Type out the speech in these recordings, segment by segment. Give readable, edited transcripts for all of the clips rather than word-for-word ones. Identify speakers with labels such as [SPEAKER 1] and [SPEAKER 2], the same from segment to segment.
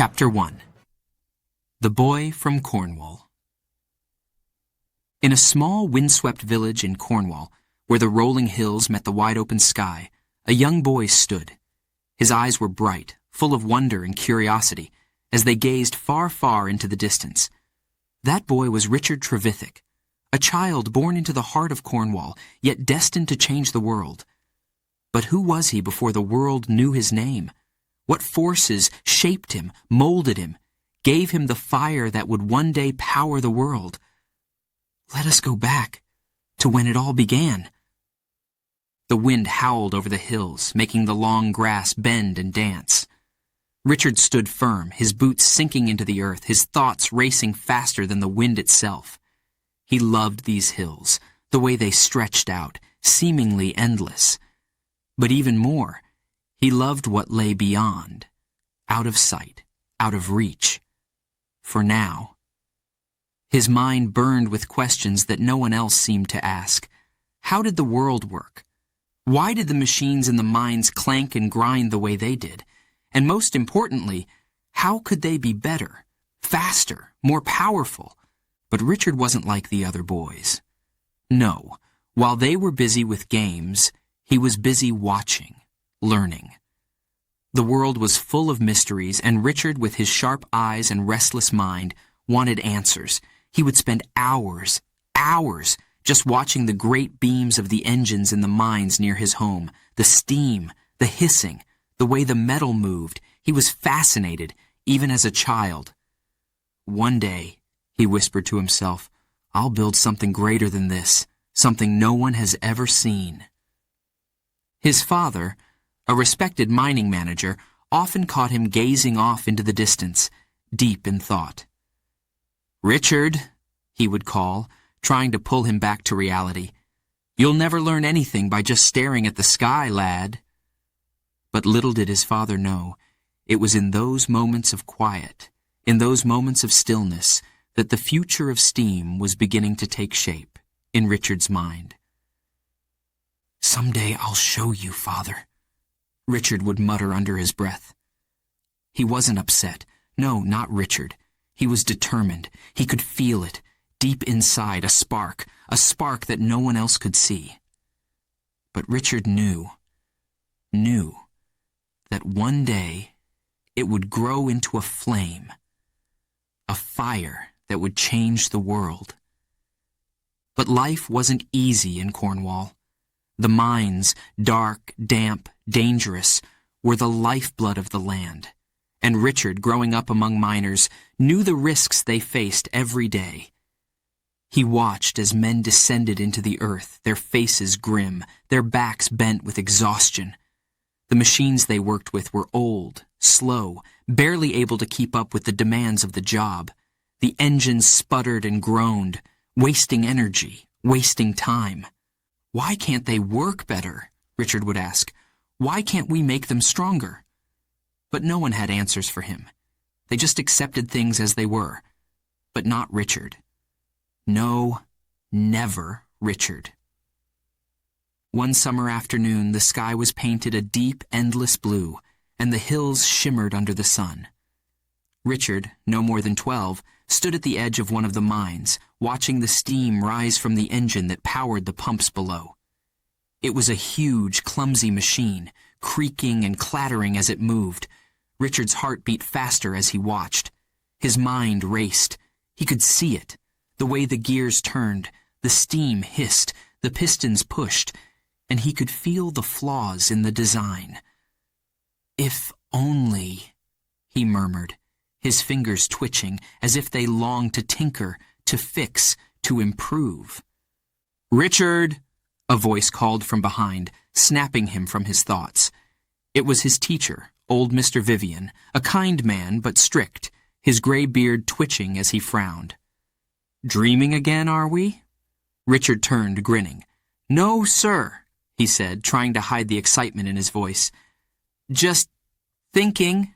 [SPEAKER 1] Chapter 1. The Boy from Cornwall. In a small windswept village in Cornwall, where the rolling hills met the wide-open sky, a young boy stood. His eyes were bright, full of wonder and curiosity, as they gazed far, far into the distance. That boy was Richard Trevithick, a child born into the heart of Cornwall, yet destined to change the world. But who was he before the world knew his name? What forces shaped him, molded him, gave him the fire that would one day power the world? Let us go back to when it all began. The wind howled over the hills, making the long grass bend and dance. Richard stood firm, his boots sinking into the earth, his thoughts racing faster than the wind itself. He loved these hills, the way they stretched out, seemingly endless. But even more, he loved what lay beyond, out of sight, out of reach. For now. His mind burned with questions that no one else seemed to ask. How did the world work? Why did the machines in the mines clank and grind the way they did? And most importantly, how could they be better, faster, more powerful? But Richard wasn't like the other boys. No, while they were busy with games, he was busy watching, learning. The world was full of mysteries, and Richard, with his sharp eyes and restless mind, wanted answers. He would spend hours, just watching the great beams of the engines in the mines near his home, the steam, the hissing, the way the metal moved. He was fascinated, even as a child. One day, he whispered to himself, I'll build something greater than this, something no one has ever seen. His father, a respected mining manager, often caught him gazing off into the distance, deep in thought. "Richard," he would call, trying to pull him back to reality. "You'll never learn anything by just staring at the sky, lad." But little did his father know, it was in those moments of quiet, in those moments of stillness, that the future of steam was beginning to take shape in Richard's mind. "Someday I'll show you, Father," Richard would mutter under his breath. He wasn't upset. No, not Richard. He was determined. He could feel it, deep inside, a spark that no one else could see. But Richard knew that one day it would grow into a flame, a fire that would change the world. But life wasn't easy in Cornwall. The mines, dark, damp, dangerous, were the lifeblood of the land. And Richard, growing up among miners, knew the risks they faced every day. He watched as men descended into the earth, their faces grim, their backs bent with exhaustion. The machines they worked with were old, slow, barely able to keep up with the demands of the job. The engines sputtered and groaned, wasting energy, wasting time. "Why can't they work better?" Richard would ask. "Why can't we make them stronger?" But no one had answers for him. They just accepted things as they were. But not Richard. No, never Richard. One summer afternoon, the sky was painted a deep, endless blue, and the hills shimmered under the sun. Richard, no more than 12, stood at the edge of one of the mines, watching the steam rise from the engine that powered the pumps below. It was a huge, clumsy machine, creaking and clattering as it moved. Richard's heart beat faster as he watched. His mind raced. He could see it, the way the gears turned, the steam hissed, the pistons pushed, and he could feel the flaws in the design. "If only," he murmured, his fingers twitching as if they longed to tinker, to fix, to improve. "Richard!" a voice called from behind, snapping him from his thoughts. It was his teacher, old Mr. Vivian, a kind man but strict, his gray beard twitching as he frowned. "Dreaming again, are we?" Richard turned, grinning. "No, sir," he said, trying to hide the excitement in his voice. "Just thinking."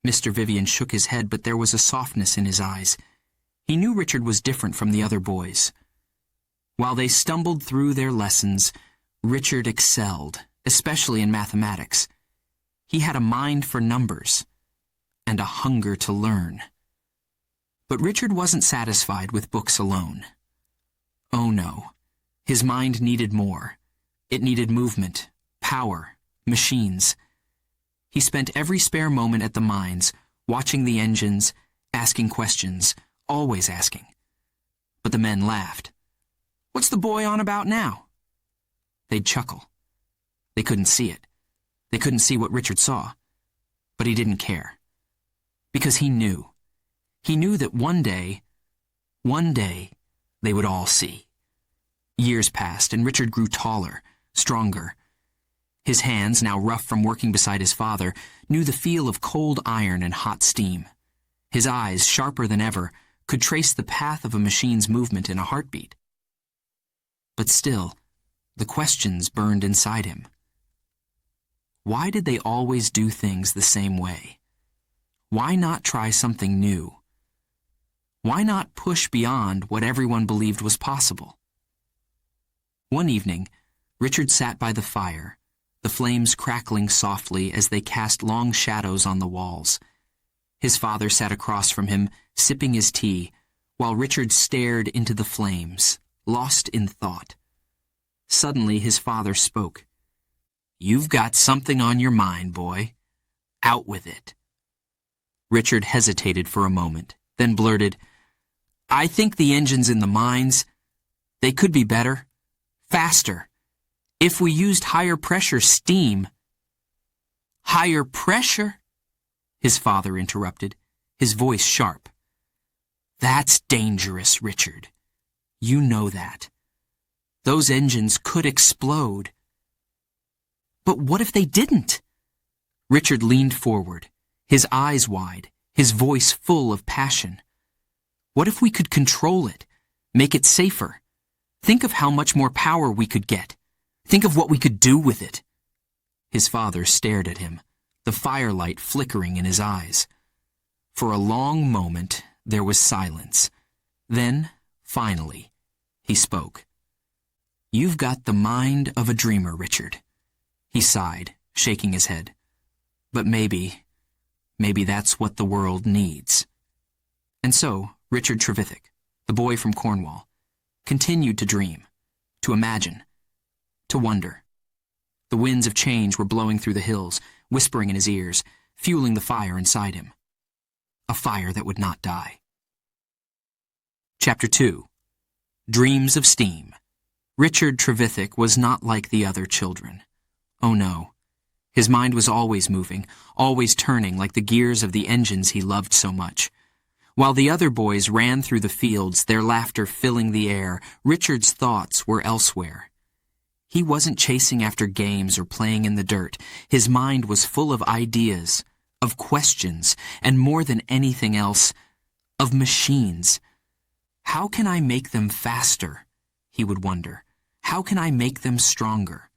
[SPEAKER 1] Mr. Vivian shook his head, but there was a softness in his eyes. He knew Richard was different from the other boys. While they stumbled through their lessons, Richard excelled, especially in mathematics. He had a mind for numbers. and a hunger to learn. But Richard wasn't satisfied with books alone. Oh no, his mind needed more. It needed movement, power, machines. He spent every spare moment at the mines, watching the engines, asking questions, always asking. But the men laughed. "What's the boy on about now?" They'd chuckle. They couldn't see it. They couldn't see what Richard saw. But he didn't care. Because he knew. He knew that one day, they would all see. Years passed, and Richard grew taller, stronger. His hands, now rough from working beside his father, knew the feel of cold iron and hot steam. His eyes, sharper than ever, could trace the path of a machine's movement in a heartbeat. But still, the questions burned inside him. Why did they always do things the same way? Why not try something new? Why not push beyond what everyone believed was possible? One evening, Richard sat by the fire, the flames crackling softly as they cast long shadows on the walls. His father sat across from him, sipping his tea, while Richard stared into the flames, lost in thought. Suddenly his father spoke. "You've got something on your mind, boy. Out with it." Richard hesitated for a moment, then blurted, "I think the engines in the mines, they could be better, faster, if we used higher pressure steam." "Higher pressure?" his father interrupted, his voice sharp. "That's dangerous, Richard. You know that. Those engines could explode." "But what if they didn't?" Richard leaned forward, his eyes wide, his voice full of passion. "What if we could control it, make it safer? Think of how much more power we could get. Think of what we could do with it." His father stared at him, the firelight flickering in his eyes. For a long moment, there was silence. Then, finally, he spoke. "You've got the mind of a dreamer, Richard." He sighed, shaking his head. "But maybe that's what the world needs." And so, Richard Trevithick, the boy from Cornwall, continued to dream, to imagine, to wonder. The winds of change were blowing through the hills, whispering in his ears, fueling the fire inside him. A fire that would not die. Chapter 2. Dreams of Steam. Richard Trevithick was not like the other children. Oh no. His mind was always moving, always turning like the gears of the engines he loved so much. While the other boys ran through the fields, their laughter filling the air, Richard's thoughts were elsewhere. He wasn't chasing after games or playing in the dirt. His mind was full of ideas, of questions, and more than anything else, of machines. How can I make them faster? He would wonder. How can I make them stronger?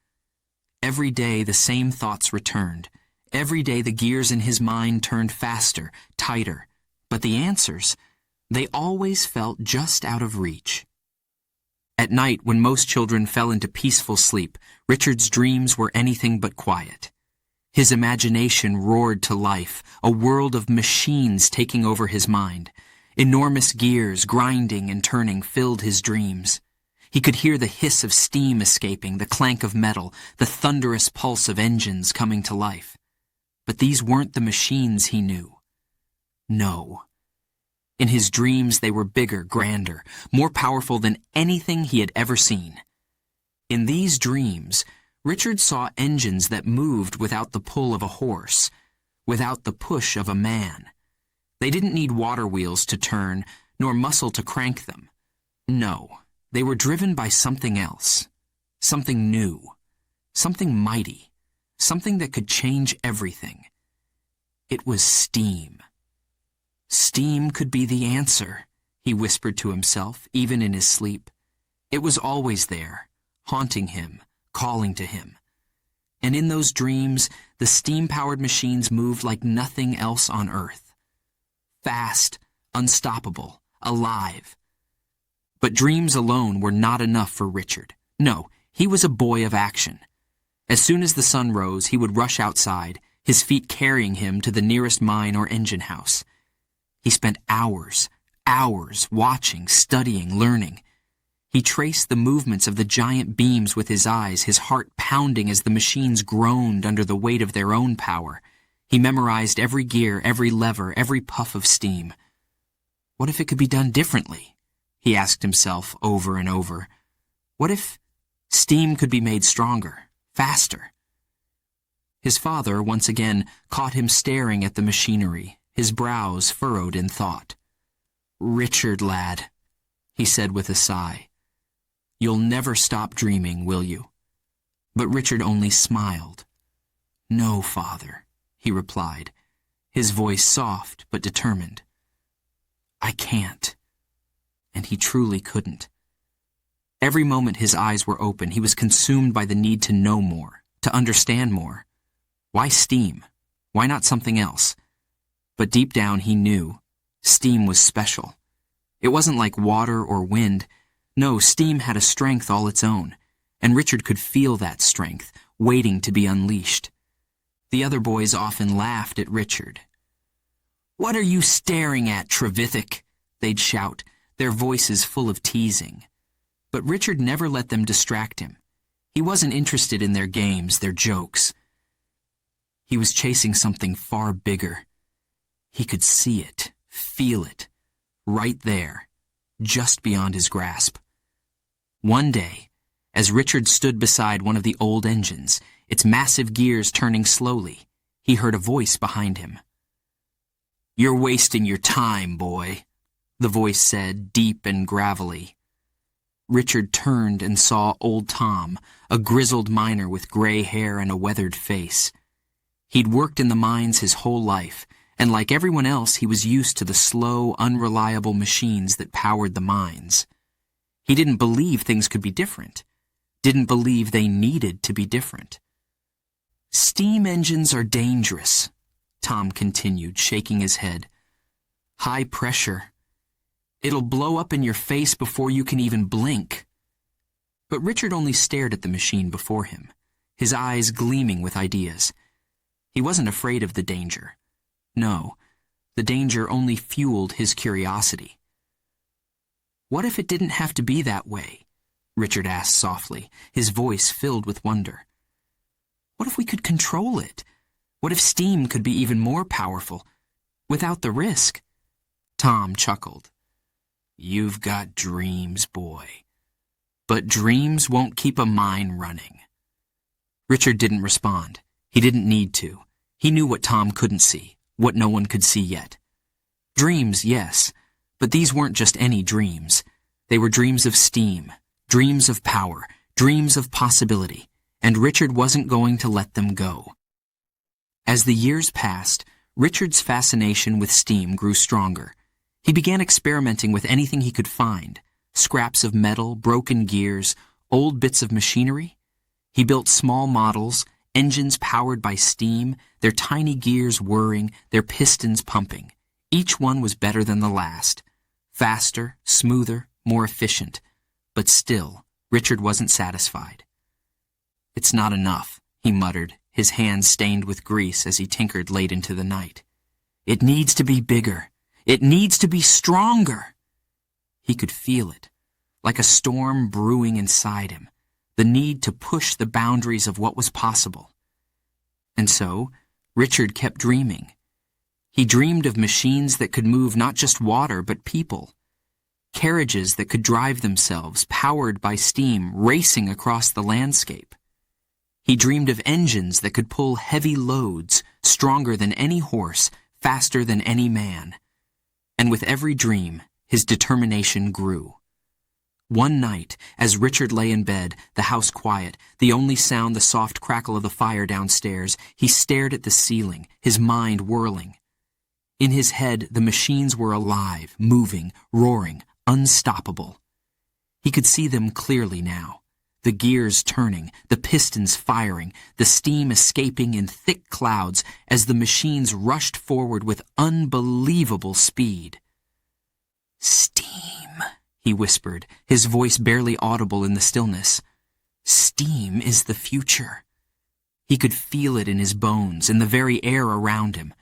[SPEAKER 1] Every day the same thoughts returned. Every day the gears in his mind turned faster, tighter. But the answers, they always felt just out of reach. At night, when most children fell into peaceful sleep, Richard's dreams were anything but quiet. His imagination roared to life, a world of machines taking over his mind. Enormous gears grinding and turning filled his dreams. He could hear the hiss of steam escaping, the clank of metal, the thunderous pulse of engines coming to life. But these weren't the machines he knew. No. In his dreams they were bigger, grander, more powerful than anything he had ever seen. In these dreams, Richard saw engines that moved without the pull of a horse, without the push of a man. They didn't need water wheels to turn, nor muscle to crank them. No, they were driven by something else, something new, something mighty, something that could change everything. It was steam. Steam could be the answer, he whispered to himself, even in his sleep. It was always there, haunting him, calling to him. And in those dreams, the steam-powered machines moved like nothing else on earth. Fast, unstoppable, alive. But dreams alone were not enough for Richard. No, he was a boy of action. As soon as the sun rose, he would rush outside, his feet carrying him to the nearest mine or engine house. He spent hours watching, studying, learning. He traced the movements of the giant beams with his eyes, his heart pounding as the machines groaned under the weight of their own power. He memorized every gear, every lever, every puff of steam. What if it could be done differently? He asked himself over and over. What if steam could be made stronger, faster? His father, once again, caught him staring at the machinery, his brows furrowed in thought. "Richard, lad," he said with a sigh, "you'll never stop dreaming, will you?" But Richard only smiled. "No, father," he replied, his voice soft but determined. "I can't." And he truly couldn't. Every moment his eyes were open, he was consumed by the need to know more, to understand more. Why steam? Why not something else? But deep down he knew steam was special. It wasn't like water or wind. No, steam had a strength all its own, and Richard could feel that strength, waiting to be unleashed. The other boys often laughed at Richard. "What are you staring at, Trevithick?" they'd shout, their voices full of teasing. But Richard never let them distract him. He wasn't interested in their games, their jokes. He was chasing something far bigger. He could see it, feel it, right there, just beyond his grasp. One day, as Richard stood beside one of the old engines, its massive gears turning slowly, he heard a voice behind him. "You're wasting your time, boy," the voice said, deep and gravelly. Richard turned and saw old Tom, a grizzled miner with gray hair and a weathered face. He'd worked in the mines his whole life, and like everyone else, he was used to the slow, unreliable machines that powered the mines. He didn't believe things could be different, didn't believe they needed to be different. "Steam engines are dangerous," Tom continued, shaking his head. "High pressure. It'll blow up in your face before you can even blink." But Richard only stared at the machine before him, his eyes gleaming with ideas. He wasn't afraid of the danger. No, the danger only fueled his curiosity. "What if it didn't have to be that way?" Richard asked softly, his voice filled with wonder. "What if we could control it? What if steam could be even more powerful, without the risk?" Tom chuckled. "You've got dreams, boy. But dreams won't keep a mine running." Richard didn't respond. He didn't need to. He knew what Tom couldn't see, what no one could see yet. Dreams, yes, but these weren't just any dreams. They were dreams of steam, dreams of power, dreams of possibility, and Richard wasn't going to let them go. As the years passed, Richard's fascination with steam grew stronger. He began experimenting with anything he could find, scraps of metal, broken gears, old bits of machinery. He built small models, engines powered by steam, their tiny gears whirring, their pistons pumping. Each one was better than the last. Faster, smoother, more efficient. But still, Richard wasn't satisfied. "It's not enough," he muttered, his hands stained with grease as he tinkered late into the night. "It needs to be bigger. It needs to be stronger." He could feel it, like a storm brewing inside him, the need to push the boundaries of what was possible. And so, Richard kept dreaming. He dreamed of machines that could move not just water, but people. Carriages that could drive themselves, powered by steam, racing across the landscape. He dreamed of engines that could pull heavy loads, stronger than any horse, faster than any man. And with every dream, his determination grew. One night, as Richard lay in bed, the house quiet, the only sound the soft crackle of the fire downstairs, he stared at the ceiling, his mind whirling. In his head, the machines were alive, moving, roaring, unstoppable. He could see them clearly now. The gears turning, the pistons firing, the steam escaping in thick clouds as the machines rushed forward with unbelievable speed. "Steam," he whispered, his voice barely audible in the stillness. "Steam is the future." He could feel it in his bones, in the very air around him.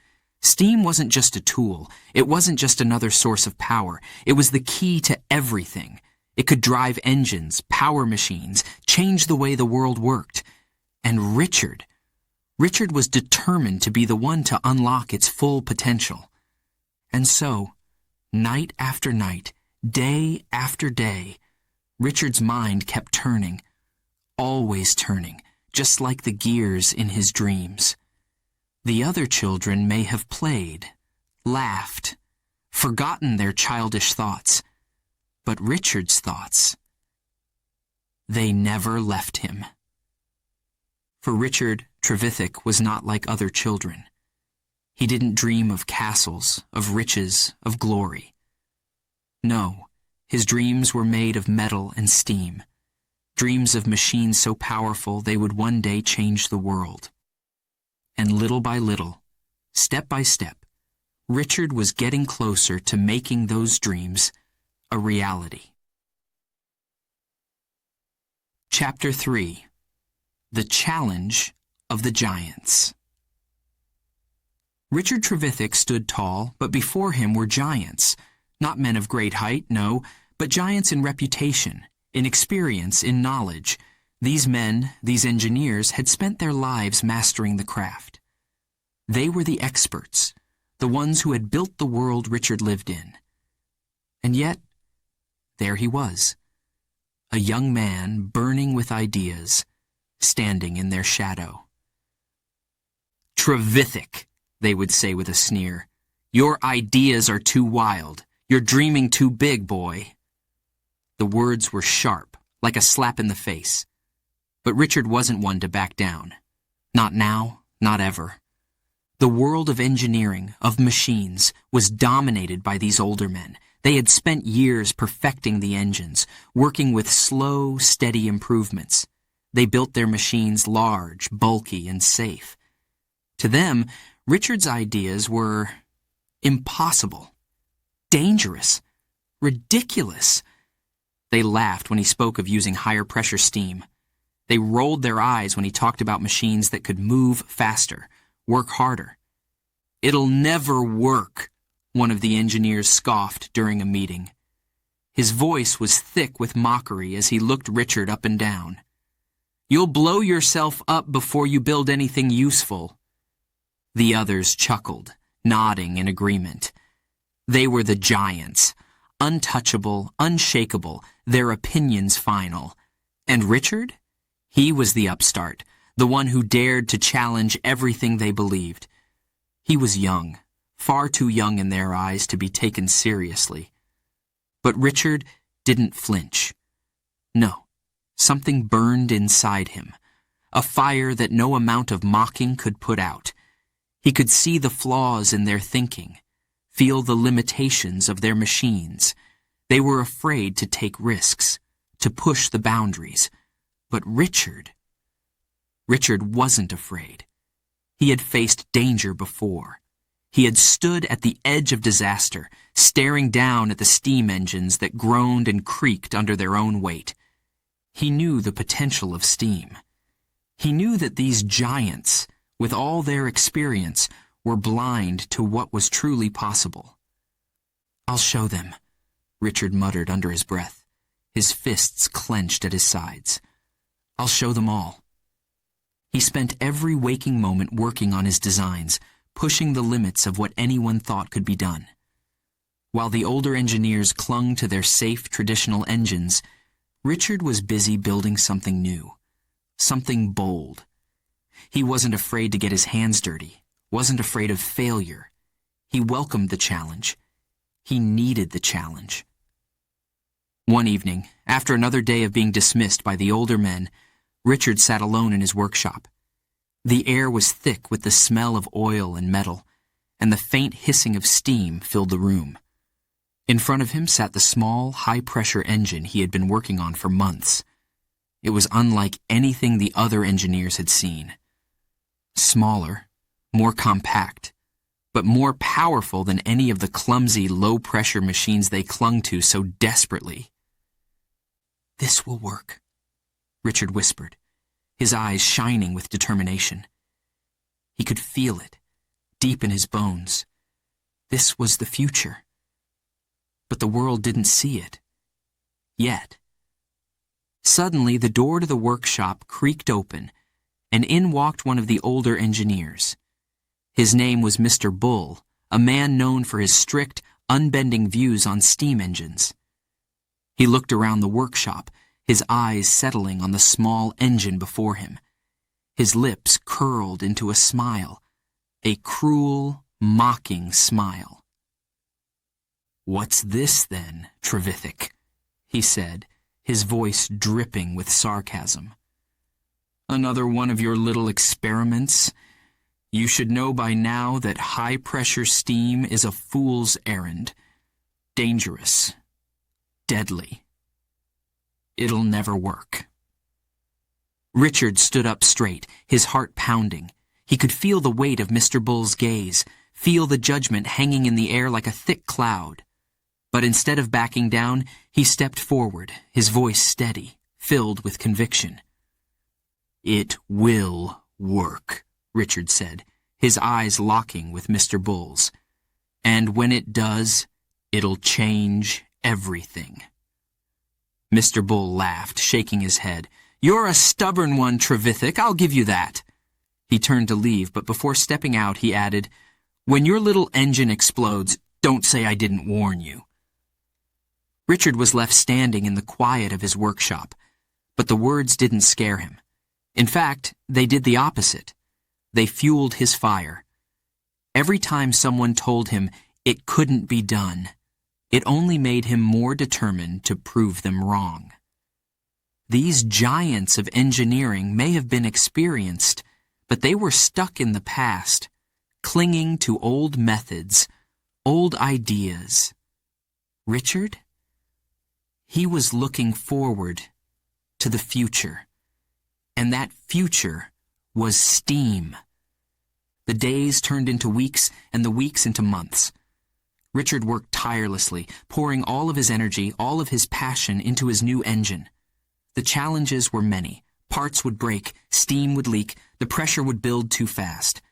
[SPEAKER 1] Steam wasn't just a tool. It wasn't just another source of power. It was the key to everything. It could drive engines, power machines, change the way the world worked. And Richard was determined to be the one to unlock its full potential. And so, night after night, day after day, Richard's mind kept turning, always turning, just like the gears in his dreams. The other children may have played, laughed, forgotten their childish thoughts, but Richard's thoughts, they never left him. For Richard, Trevithick was not like other children. He didn't dream of castles, of riches, of glory. No, his dreams were made of metal and steam, dreams of machines so powerful they would one day change the world. And little by little, step by step, Richard was getting closer to making those dreams a reality. Chapter 3. The Challenge of the Giants. Richard Trevithick stood tall, but before him were giants. Not men of great height, no, but giants in reputation, in experience, in knowledge. These men, these engineers, had spent their lives mastering the craft. They were the experts, the ones who had built the world Richard lived in. And yet, there he was, a young man burning with ideas, standing in their shadow. "Trevithick," they would say with a sneer, "your ideas are too wild. You're dreaming too big, boy." The words were sharp, like a slap in the face. But Richard wasn't one to back down. Not now, not ever. The world of engineering, of machines, was dominated by these older men. They had spent years perfecting the engines, working with slow, steady improvements. They built their machines large, bulky, and safe. To them, Richard's ideas were impossible, dangerous, ridiculous. They laughed when he spoke of using higher pressure steam. They rolled their eyes when he talked about machines that could move faster, work harder. "It'll never work," one of the engineers scoffed during a meeting. His voice was thick with mockery as he looked Richard up and down. "You'll blow yourself up before you build anything useful." The others chuckled, nodding in agreement. They were the giants, untouchable, unshakable, their opinions final. And Richard? He was the upstart, the one who dared to challenge everything they believed. He was young, far too young in their eyes to be taken seriously. But Richard didn't flinch. No, something burned inside him, a fire that no amount of mocking could put out. He could see the flaws in their thinking, feel the limitations of their machines. They were afraid to take risks, to push the boundaries. But Richard wasn't afraid. He had faced danger before. He had stood at the edge of disaster, staring down at the steam engines that groaned and creaked under their own weight. He knew the potential of steam. He knew that these giants, with all their experience, were blind to what was truly possible. "I'll show them," Richard muttered under his breath, his fists clenched at his sides. "I'll show them all." He spent every waking moment working on his designs, pushing the limits of what anyone thought could be done. While the older engineers clung to their safe, traditional engines, Richard was busy building something new, something bold. He wasn't afraid to get his hands dirty, wasn't afraid of failure. He welcomed the challenge. He needed the challenge. One evening, after another day of being dismissed by the older men, Richard sat alone in his workshop. The air was thick with the smell of oil and metal, and the faint hissing of steam filled the room. In front of him sat the small, high-pressure engine he had been working on for months. It was unlike anything the other engineers had seen. Smaller, more compact, but more powerful than any of the clumsy, low-pressure machines they clung to so desperately. "This will work," Richard whispered. his eyes shining with determination. He could feel it, deep in his bones. This was the future. But the world didn't see it. Yet. Suddenly, the door to the workshop creaked open, and in walked one of the older engineers. His name was Mr. Bull, a man known for his strict, unbending views on steam engines. He looked around the workshop, his eyes settling on the small engine before him. His lips curled into a smile, a cruel, mocking smile. "What's this, then, Trevithick?" he said, his voice dripping with sarcasm. "Another one of your little experiments? You should know by now that high-pressure steam is a fool's errand. Dangerous. Deadly. It'll never work." Richard stood up straight, his heart pounding. He could feel the weight of Mr. Bull's gaze, feel the judgment hanging in the air like a thick cloud. But instead of backing down, he stepped forward, his voice steady, filled with conviction. "It will work," Richard said, his eyes locking with Mr. Bull's. "And when it does, it'll change everything." Mr. Bull laughed, shaking his head. "You're a stubborn one, Trevithick, I'll give you that." He turned to leave, but before stepping out, he added, "When your little engine explodes, don't say I didn't warn you." Richard was left standing in the quiet of his workshop, but the words didn't scare him. In fact, they did the opposite. They fueled his fire. Every time someone told him it couldn't be done, it only made him more determined to prove them wrong. These giants of engineering may have been experienced, but they were stuck in the past, clinging to old methods, old ideas. Richard? He was looking forward to the future, and that future was steam. The days turned into weeks, and the weeks into months. Richard worked tirelessly, pouring all of his energy, all of his passion into his new engine. The challenges were many. Parts would break, steam would leak, the pressure would build too fast.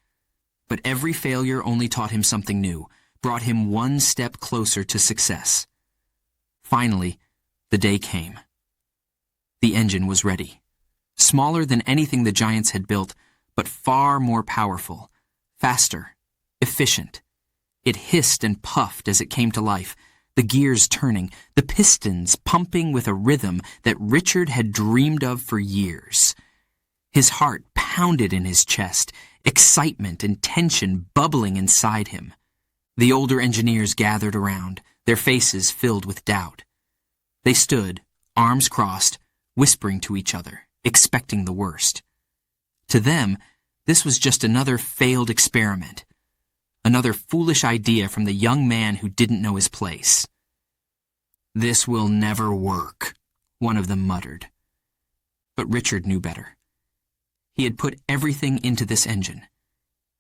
[SPEAKER 1] But every failure only taught him something new, brought him one step closer to success. Finally, the day came. The engine was ready. Smaller than anything the giants had built, but far more powerful, faster, efficient. It hissed and puffed as it came to life, the gears turning, the pistons pumping with a rhythm that Richard had dreamed of for years. His heart pounded in his chest, excitement and tension bubbling inside him. The older engineers gathered around, their faces filled with doubt. They stood, arms crossed, whispering to each other, expecting the worst. To them, this was just another failed experiment, another foolish idea from the young man who didn't know his place. "This will never work," one of them muttered. But Richard knew better. He had put everything into this engine.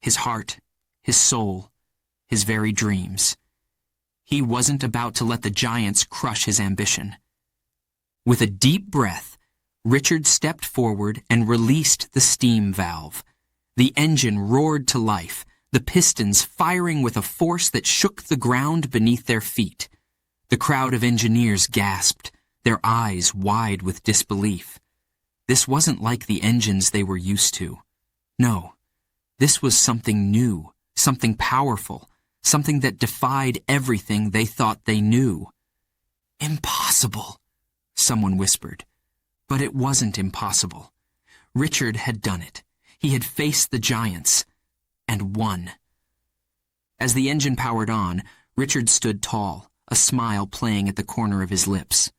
[SPEAKER 1] His heart, his soul, his very dreams. He wasn't about to let the giants crush his ambition. With a deep breath, Richard stepped forward and released the steam valve. The engine roared to life, the pistons firing with a force that shook the ground beneath their feet. The crowd of engineers gasped, their eyes wide with disbelief. This wasn't like the engines they were used to. No, this was something new, something powerful, something that defied everything they thought they knew. "Impossible," someone whispered. But it wasn't impossible. Richard had done it. He had faced the giants, and won. As the engine powered on, Richard stood tall, a smile playing at the corner of his lips.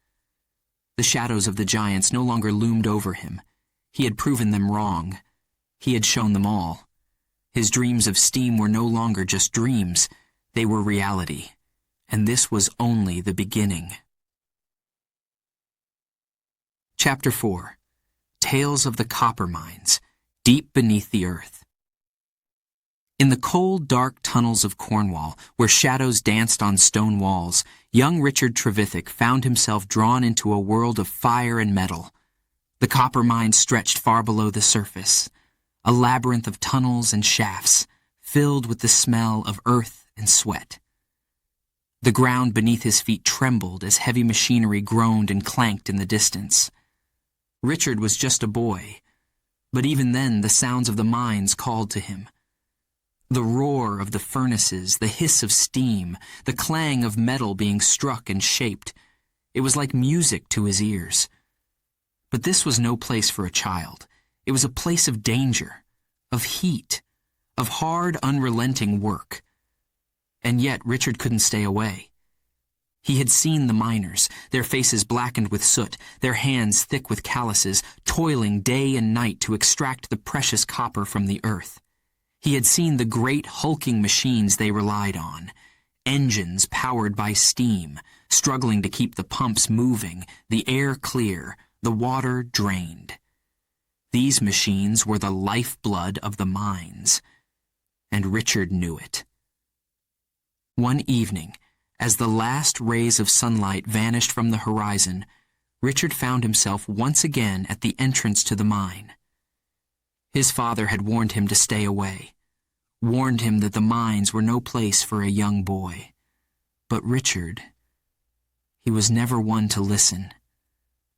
[SPEAKER 1] The shadows of the giants no longer loomed over him. He had proven them wrong. He had shown them all. His dreams of steam were no longer just dreams. They were reality. And this was only the beginning. Chapter 4. Tales of the Copper Mines, Deep Beneath the Earth. In the cold, dark tunnels of Cornwall, where shadows danced on stone walls, young Richard Trevithick found himself drawn into a world of fire and metal. The copper mine stretched far below the surface, a labyrinth of tunnels and shafts, filled with the smell of earth and sweat. The ground beneath his feet trembled as heavy machinery groaned and clanked in the distance. Richard was just a boy, but even then the sounds of the mines called to him. The roar of the furnaces, the hiss of steam, the clang of metal being struck and shaped. It was like music to his ears. But this was no place for a child. It was a place of danger, of heat, of hard, unrelenting work. And yet Richard couldn't stay away. He had seen the miners, their faces blackened with soot, their hands thick with calluses, toiling day and night to extract the precious copper from the earth. He had seen the great hulking machines they relied on, engines powered by steam, struggling to keep the pumps moving, the air clear, the water drained. These machines were the lifeblood of the mines, and Richard knew it. One evening, as the last rays of sunlight vanished from the horizon, Richard found himself once again at the entrance to the mine. His father had warned him to stay away, warned him that the mines were no place for a young boy. But Richard, he was never one to listen,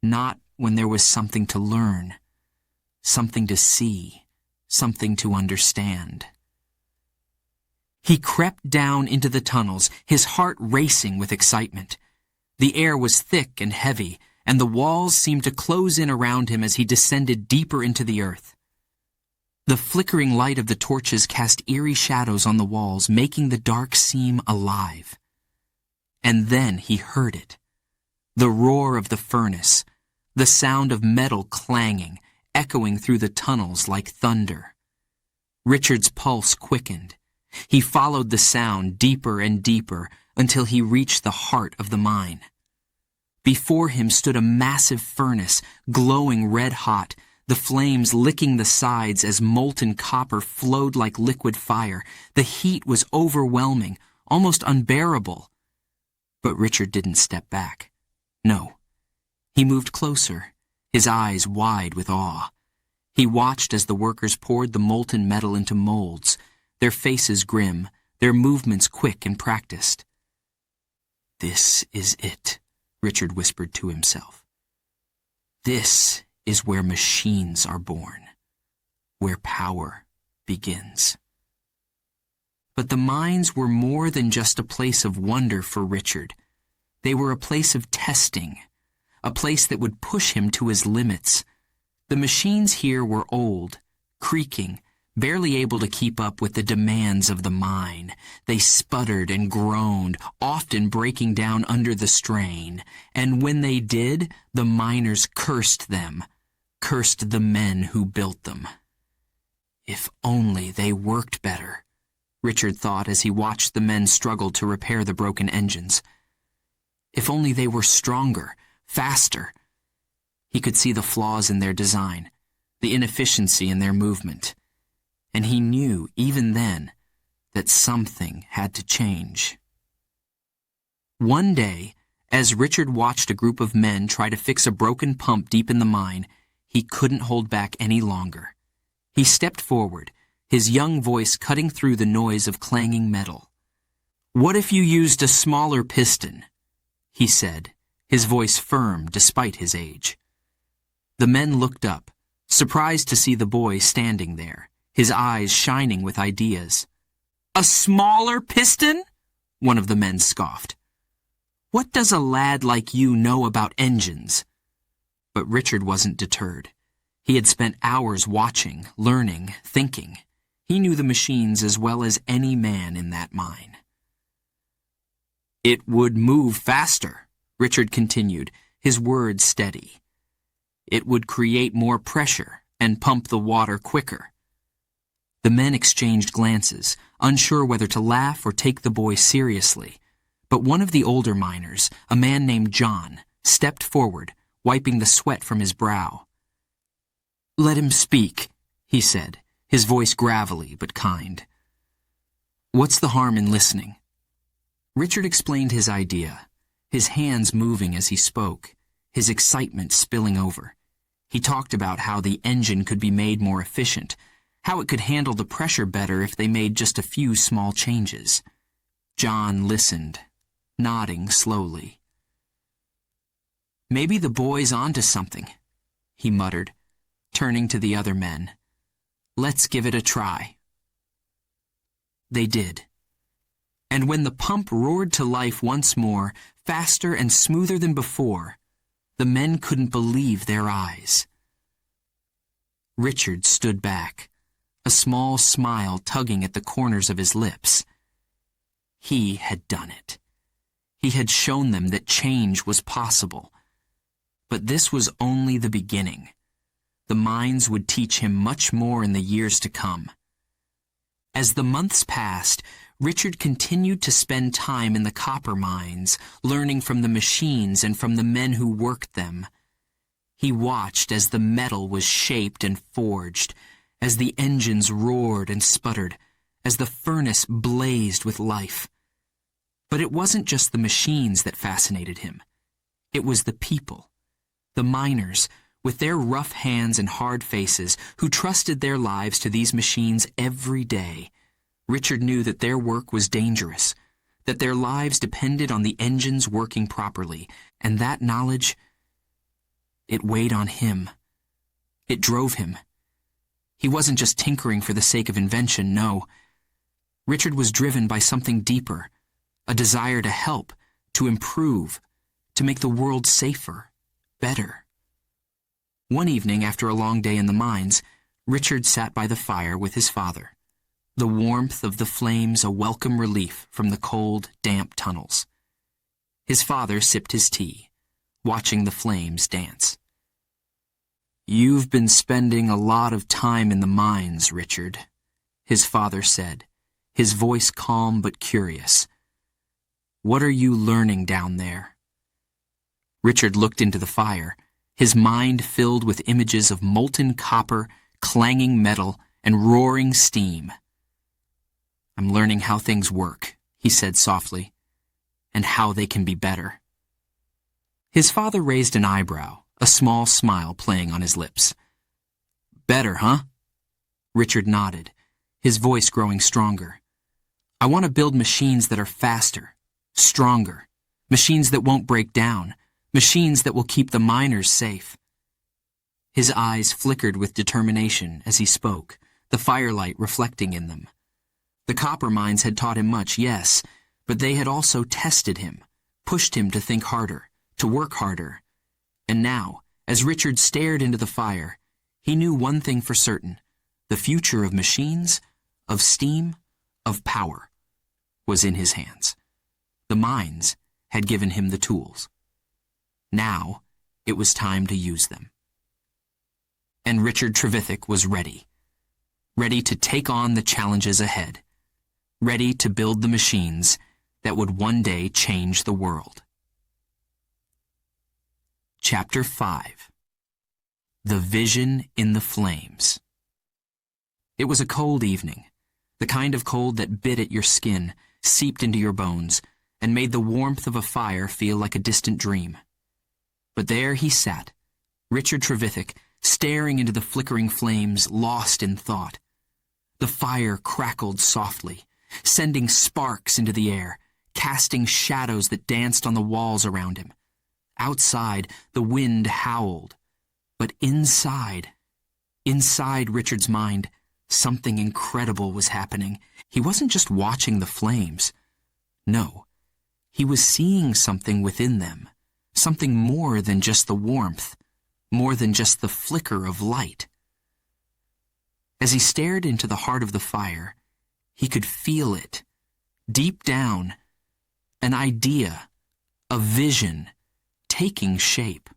[SPEAKER 1] not when there was something to learn, something to see, something to understand. He crept down into the tunnels, his heart racing with excitement. The air was thick and heavy, and the walls seemed to close in around him as he descended deeper into the earth. The flickering light of the torches cast eerie shadows on the walls, making the dark seem alive. And then he heard it. The roar of the furnace, the sound of metal clanging, echoing through the tunnels like thunder. Richard's pulse quickened. He followed the sound deeper and deeper until he reached the heart of the mine. Before him stood a massive furnace, glowing red-hot, the flames licking the sides as molten copper flowed like liquid fire. The heat was overwhelming, almost unbearable. But Richard didn't step back. No. He moved closer, his eyes wide with awe. He watched as the workers poured the molten metal into molds, their faces grim, their movements quick and practiced. "This is it," Richard whispered to himself. "This is where machines are born, where power begins." But the mines were more than just a place of wonder for Richard. They were a place of testing, a place that would push him to his limits. The machines here were old, creaking, barely able to keep up with the demands of the mine. They sputtered and groaned, often breaking down under the strain. And when they did, the miners cursed them, cursed the men who built them. If only they worked better, Richard thought as he watched the men struggle to repair the broken engines. If only they were stronger, faster. He could see the flaws in their design, the inefficiency in their movement. And he knew, even then, that something had to change. One day, as Richard watched a group of men try to fix a broken pump deep in the mine, he couldn't hold back any longer. He stepped forward, his young voice cutting through the noise of clanging metal. "What if you used a smaller piston?" he said, his voice firm despite his age. The men looked up, surprised to see the boy standing there, his eyes shining with ideas. "A smaller piston?" one of the men scoffed. "What does a lad like you know about engines?" But Richard wasn't deterred. He had spent hours watching, learning, thinking. He knew the machines as well as any man in that mine. "It would move faster," Richard continued, his words steady. "It would create more pressure and pump the water quicker." The men exchanged glances, unsure whether to laugh or take the boy seriously. But one of the older miners, a man named John, stepped forward, wiping the sweat from his brow. "Let him speak," he said, his voice gravelly but kind. "What's the harm in listening?" Richard explained his idea, his hands moving as he spoke, his excitement spilling over. He talked about how the engine could be made more efficient, how it could handle the pressure better if they made just a few small changes. John listened, nodding slowly. "Maybe the boy's onto something," he muttered, turning to the other men. "Let's give it a try." They did. And when the pump roared to life once more, faster and smoother than before, the men couldn't believe their eyes. Richard stood back, a small smile tugging at the corners of his lips. He had done it. He had shown them that change was possible. But this was only the beginning. The mines would teach him much more in the years to come. As the months passed, Richard continued to spend time in the copper mines, learning from the machines and from the men who worked them. He watched as the metal was shaped and forged, as the engines roared and sputtered, as the furnace blazed with life. But it wasn't just the machines that fascinated him. It was the people, the miners, with their rough hands and hard faces, who trusted their lives to these machines every day. Richard knew that their work was dangerous, that their lives depended on the engines working properly, and that knowledge, it weighed on him. It drove him. He wasn't just tinkering for the sake of invention, no. Richard was driven by something deeper, a desire to help, to improve, to make the world safer, better. One evening after a long day in the mines, Richard sat by the fire with his father. The warmth of the flames a welcome relief from the cold, damp tunnels. His father sipped his tea, watching the flames dance. "You've been spending a lot of time in the mines, Richard," his father said, his voice calm but curious. "What are you learning down there?" Richard looked into the fire, his mind filled with images of molten copper, clanging metal, and roaring steam. "I'm learning how things work," he said softly, "and how they can be better." His father raised an eyebrow, a small smile playing on his lips. "Better, huh?" Richard nodded, his voice growing stronger. "I want to build machines that are faster, stronger, machines that won't break down, machines that will keep the miners safe." His eyes flickered with determination as he spoke, the firelight reflecting in them. The copper mines had taught him much, yes, but they had also tested him, pushed him to think harder, to work harder. And now, as Richard stared into the fire, he knew one thing for certain: the future of machines, of steam, of power, was in his hands. The mines had given him the tools. Now, it was time to use them. And Richard Trevithick was ready. Ready to take on the challenges ahead. Ready to build the machines that would one day change the world. Chapter 5. The Vision in the Flames. It was a cold evening, the kind of cold that bit at your skin, seeped into your bones, and made the warmth of a fire feel like a distant dream. But there he sat, Richard Trevithick, staring into the flickering flames, lost in thought. The fire crackled softly, sending sparks into the air, casting shadows that danced on the walls around him. Outside, the wind howled. But inside Richard's mind, something incredible was happening. He wasn't just watching the flames. No, he was seeing something within them, something more than just the warmth, more than just the flicker of light. As he stared into the heart of the fire, he could feel it, deep down, an idea, a vision, taking shape.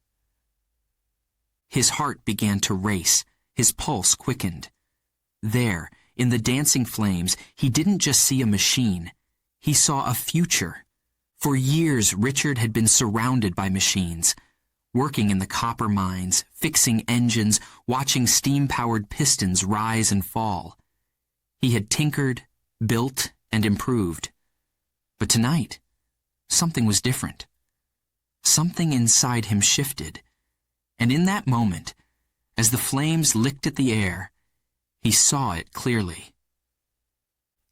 [SPEAKER 1] His heart began to race, his pulse quickened. There, in the dancing flames, he didn't just see a machine, he saw a future. For years, Richard had been surrounded by machines, working in the copper mines, fixing engines, watching steam-powered pistons rise and fall. He had tinkered, built, and improved. But tonight, something was different. Something inside him shifted, and in that moment, As the flames licked at the air, he saw it clearly.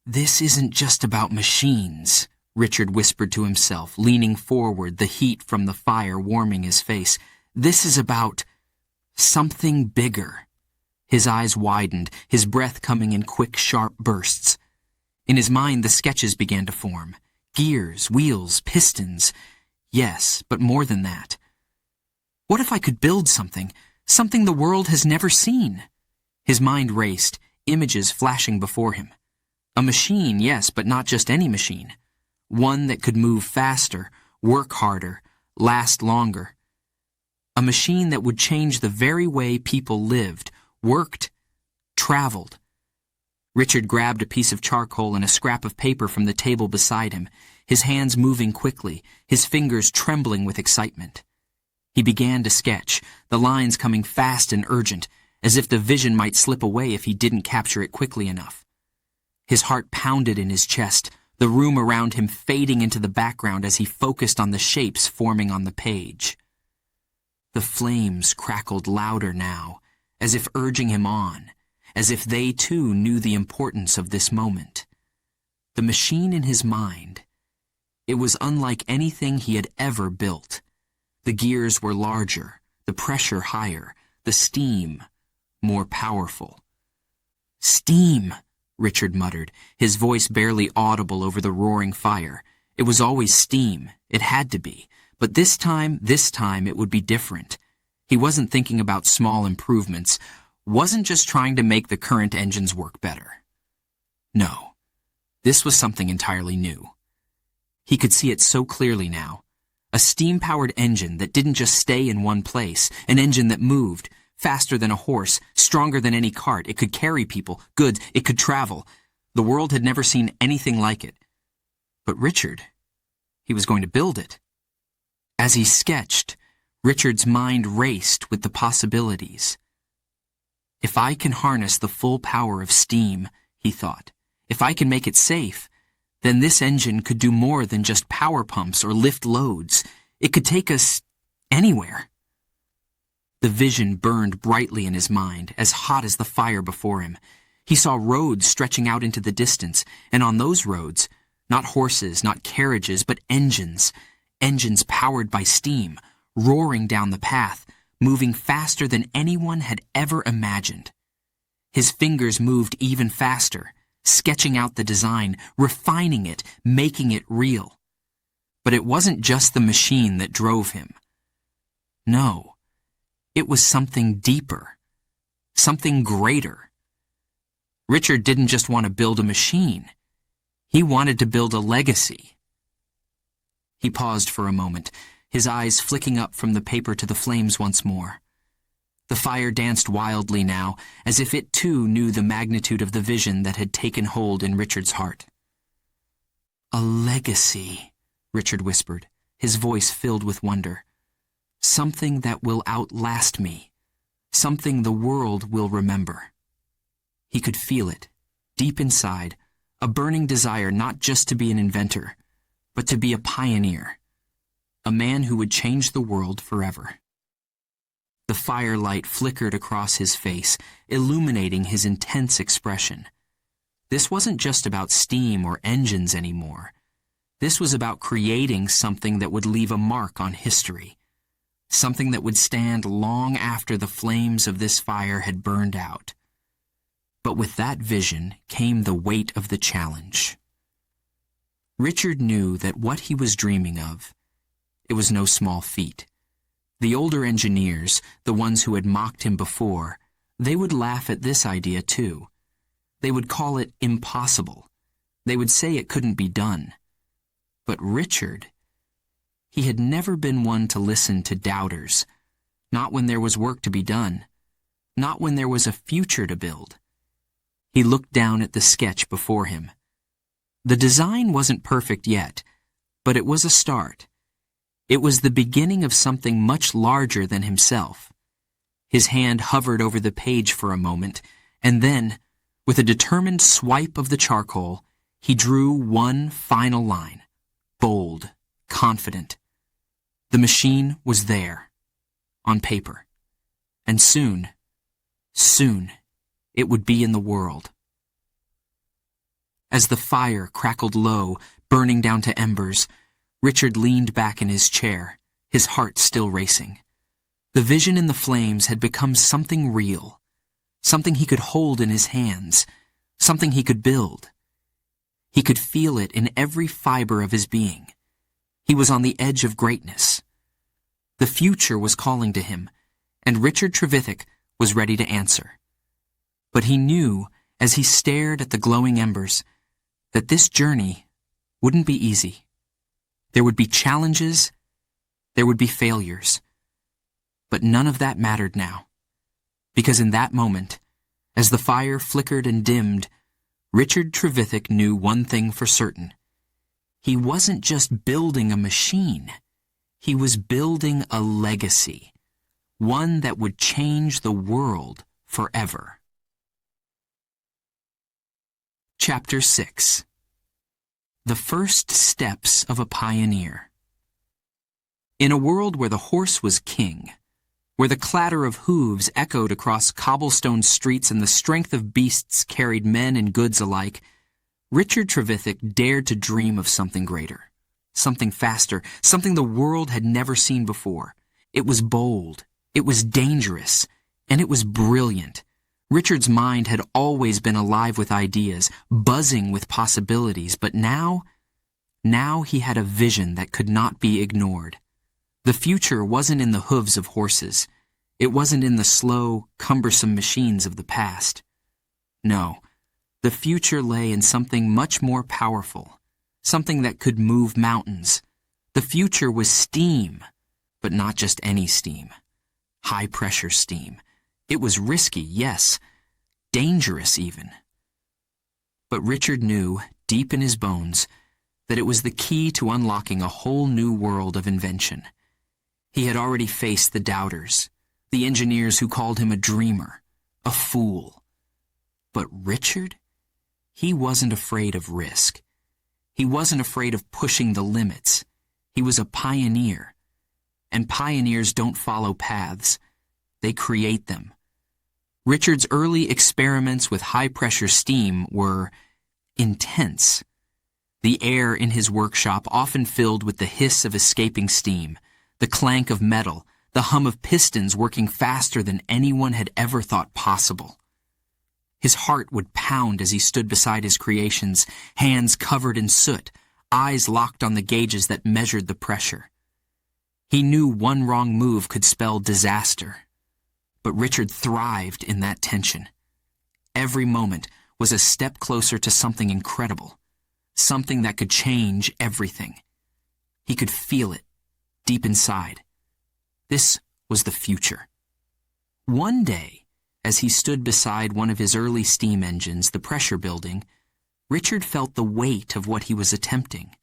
[SPEAKER 1] "This isn't just about machines," Richard whispered to himself, leaning forward, the heat from the fire warming his face. "This is about something bigger." His eyes widened, his breath coming in quick, sharp bursts. In his mind, the sketches began to form. Gears, wheels, pistons. Yes, but more than that. What if I could build something the world has never seen? His mind raced, images flashing before him. A machine, yes, but not just any machine. One that could move faster, work harder, last longer. A machine that would change the very way people lived, worked, traveled. Richard grabbed a piece of charcoal and a scrap of paper from the table beside him, his hands moving quickly, his fingers trembling with excitement. He began to sketch, the lines coming fast and urgent, as if the vision might slip away if he didn't capture it quickly enough. His heart pounded in his chest, the room around him fading into the background as he focused on the shapes forming on the page. The flames crackled louder now, as if urging him on, as if they too knew the importance of this moment. The machine in his mind, it was unlike anything he had ever built. The gears were larger, the pressure higher, the steam more powerful. "Steam," Richard muttered, his voice barely audible over the roaring fire. It was always steam. It had to be. But this time it would be different. He wasn't thinking about small improvements, wasn't just trying to make the current engines work better. No, this was something entirely new. He could see it so clearly now. A steam-powered engine that didn't just stay in one place, an engine that moved, faster than a horse, stronger than any cart. It could carry people, goods, it could travel. The world had never seen anything like it. But Richard, he was going to build it. As he sketched, Richard's mind raced with the possibilities. If I can harness the full power of steam, he thought, if I can make it safe, then this engine could do more than just power pumps or lift loads. It could take us anywhere. The vision burned brightly in his mind, as hot as the fire before him. He saw roads stretching out into the distance, and on those roads, not horses, not carriages, but engines powered by steam, roaring down the path, moving faster than anyone had ever imagined. His fingers moved even faster, sketching out the design, refining it, making it real. But it wasn't just the machine that drove him. No, it was something deeper, something greater. Richard didn't just want to build a machine. He wanted to build a legacy. He paused for a moment, his eyes flicking up from the paper to the flames once more. The fire danced wildly now, as if it too knew the magnitude of the vision that had taken hold in Richard's heart. "A legacy," Richard whispered, his voice filled with wonder. "Something that will outlast me. Something the world will remember." He could feel it, deep inside, a burning desire not just to be an inventor, but to be a pioneer, a man who would change the world forever. The firelight flickered across his face, illuminating his intense expression. This wasn't just about steam or engines anymore. This was about creating something that would leave a mark on history, something that would stand long after the flames of this fire had burned out. But with that vision came the weight of the challenge. Richard knew that what he was dreaming of, it was no small feat. The older engineers, the ones who had mocked him before, they would laugh at this idea too. They would call it impossible. They would say it couldn't be done. But Richard, he had never been one to listen to doubters, not when there was work to be done, not when there was a future to build. He looked down at the sketch before him. The design wasn't perfect yet, but it was a start. It was the beginning of something much larger than himself. His hand hovered over the page for a moment, and then, with a determined swipe of the charcoal, he drew one final line, bold, confident. The machine was there, on paper, and soon Soon, it would be in the world. As the fire crackled low, burning down to embers, Richard leaned back in his chair, his heart still racing. The vision in the flames had become something real, something he could hold in his hands, something he could build. He could feel it in every fiber of his being. He was on the edge of greatness. The future was calling to him, and Richard Trevithick was ready to answer. But he knew, as he stared at the glowing embers, that this journey wouldn't be easy. There would be challenges, there would be failures. But none of that mattered now, because in that moment, as the fire flickered and dimmed, Richard Trevithick knew one thing for certain. He wasn't just building a machine. He was building a legacy, one that would change the world forever. Chapter 6. The First Steps of a Pioneer. In a world where the horse was king, where the clatter of hooves echoed across cobblestone streets and the strength of beasts carried men and goods alike, Richard Trevithick dared to dream of something greater, something faster, something the world had never seen before. It was bold, it was dangerous, and it was brilliant. Richard's mind had always been alive with ideas, buzzing with possibilities, but now he had a vision that could not be ignored. The future wasn't in the hooves of horses. It wasn't in the slow, cumbersome machines of the past. No, the future lay in something much more powerful, something that could move mountains. The future was steam, but not just any steam. High-pressure steam. It was risky, yes, dangerous even. But Richard knew, deep in his bones, that it was the key to unlocking a whole new world of invention. He had already faced the doubters, the engineers who called him a dreamer, a fool. But Richard? He wasn't afraid of risk. He wasn't afraid of pushing the limits. He was a pioneer. And pioneers don't follow paths. They create them. Richard's early experiments with high-pressure steam were intense. The air in his workshop often filled with the hiss of escaping steam, the clank of metal, the hum of pistons working faster than anyone had ever thought possible. His heart would pound as he stood beside his creations, hands covered in soot, eyes locked on the gauges that measured the pressure. He knew one wrong move could spell disaster. But Richard thrived in that tension. Every moment was a step closer to something incredible, something that could change everything. He could feel it, deep inside. This was the future. One day, as he stood beside one of his early steam engines, the pressure building, Richard felt the weight of what he was attempting.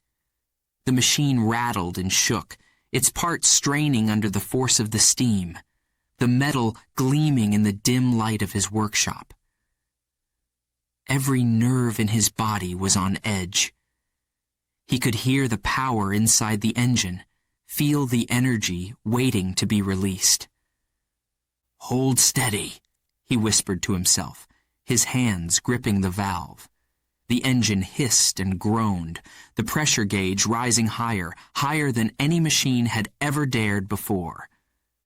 [SPEAKER 1] The machine rattled and shook, its parts straining under the force of the steam, the metal gleaming in the dim light of his workshop. Every nerve in his body was on edge. He could hear the power inside the engine, feel the energy waiting to be released. "Hold steady," he whispered to himself, his hands gripping the valve. The engine hissed and groaned, the pressure gauge rising higher, higher than any machine had ever dared before.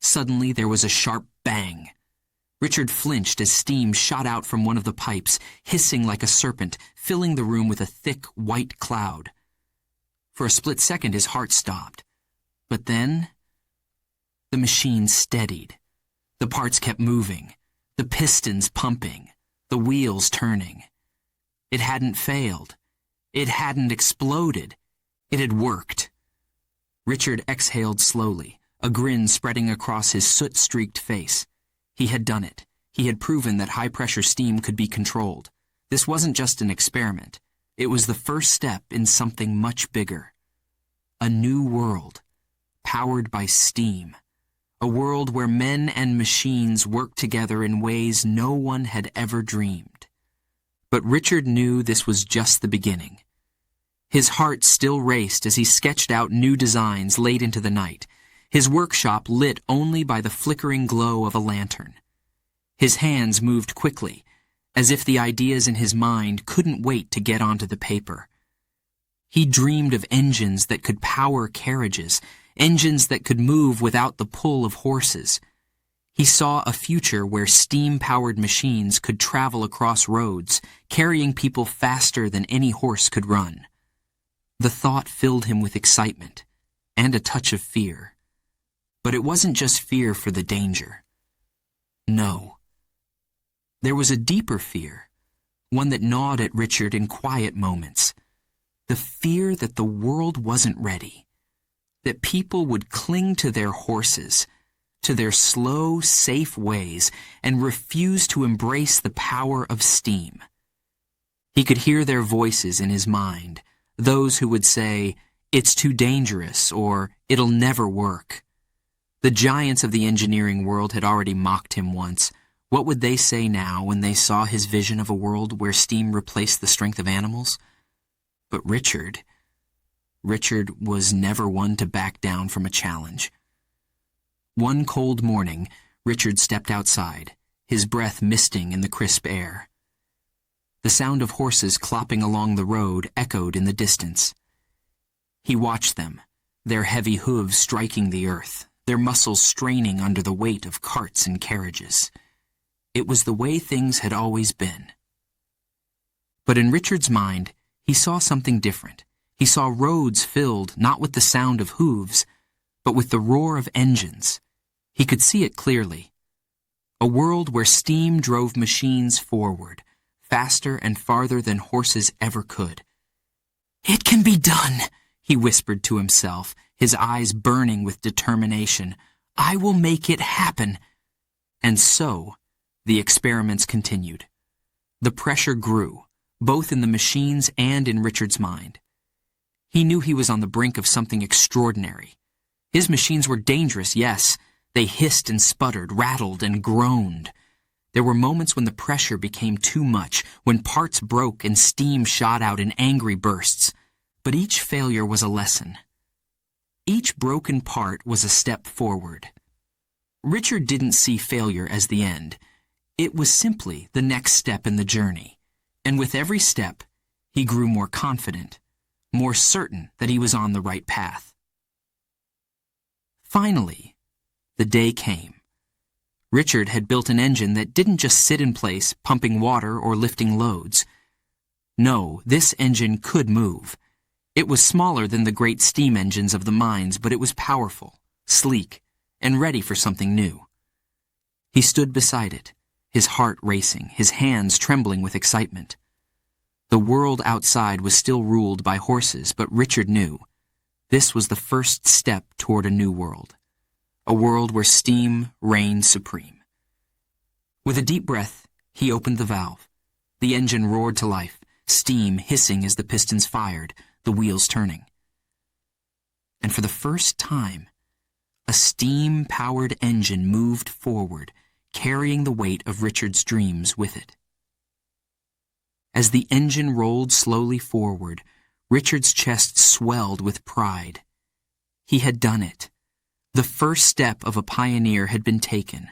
[SPEAKER 1] Suddenly there was a sharp bang. Richard flinched as steam shot out from one of the pipes, hissing like a serpent, filling the room with a thick white cloud. For a split second his heart stopped. But then the machine steadied. The parts kept moving, the pistons pumping, the wheels turning. It hadn't failed. It hadn't exploded. It had worked. Richard exhaled slowly, a grin spreading across his soot-streaked face. He had done it. He had proven that high-pressure steam could be controlled. This wasn't just an experiment. It was the first step in something much bigger. A new world, powered by steam. A world where men and machines worked together in ways no one had ever dreamed. But Richard knew this was just the beginning. His heart still raced as he sketched out new designs late into the night, his workshop lit only by the flickering glow of a lantern. His hands moved quickly, as if the ideas in his mind couldn't wait to get onto the paper. He dreamed of engines that could power carriages, engines that could move without the pull of horses. He saw a future where steam-powered machines could travel across roads, carrying people faster than any horse could run. The thought filled him with excitement and a touch of fear. But it wasn't just fear for the danger. No. There was a deeper fear, one that gnawed at Richard in quiet moments. The fear that the world wasn't ready, that people would cling to their horses, to their slow, safe ways, and refuse to embrace the power of steam. He could hear their voices in his mind, those who would say, "It's too dangerous," or "It'll never work." The giants of the engineering world had already mocked him once. What would they say now when they saw his vision of a world where steam replaced the strength of animals? But Richard was never one to back down from a challenge. One cold morning, Richard stepped outside, his breath misting in the crisp air. The sound of horses clopping along the road echoed in the distance. He watched them, their heavy hooves striking the earth, their muscles straining under the weight of carts and carriages. It was the way things had always been. But in Richard's mind, he saw something different. He saw roads filled not with the sound of hooves, but with the roar of engines. He could see it clearly. A world where steam drove machines forward, faster and farther than horses ever could. "It can be done," he whispered to himself, his eyes burning with determination. "I will make it happen." And so, the experiments continued. The pressure grew, both in the machines and in Richard's mind. He knew he was on the brink of something extraordinary. His machines were dangerous, yes. They hissed and sputtered, rattled and groaned. There were moments when the pressure became too much, when parts broke and steam shot out in angry bursts. But each failure was a lesson. Each broken part was a step forward. Richard didn't see failure as the end. It was simply the next step in the journey. And with every step, he grew more confident, more certain that he was on the right path. Finally, the day came. Richard had built an engine that didn't just sit in place, pumping water or lifting loads. No, this engine could move. It was smaller than the great steam engines of the mines, but it was powerful, sleek, and ready for something new. He stood beside it, his heart racing, his hands trembling with excitement. The world outside was still ruled by horses, but Richard knew this was the first step toward a new world, a world where steam reigned supreme. With a deep breath, he opened the valve. The engine roared to life, steam hissing as the pistons fired, the wheels turning. And for the first time, a steam-powered engine moved forward, carrying the weight of Richard's dreams with it. As the engine rolled slowly forward, Richard's chest swelled with pride. He had done it. The first step of a pioneer had been taken,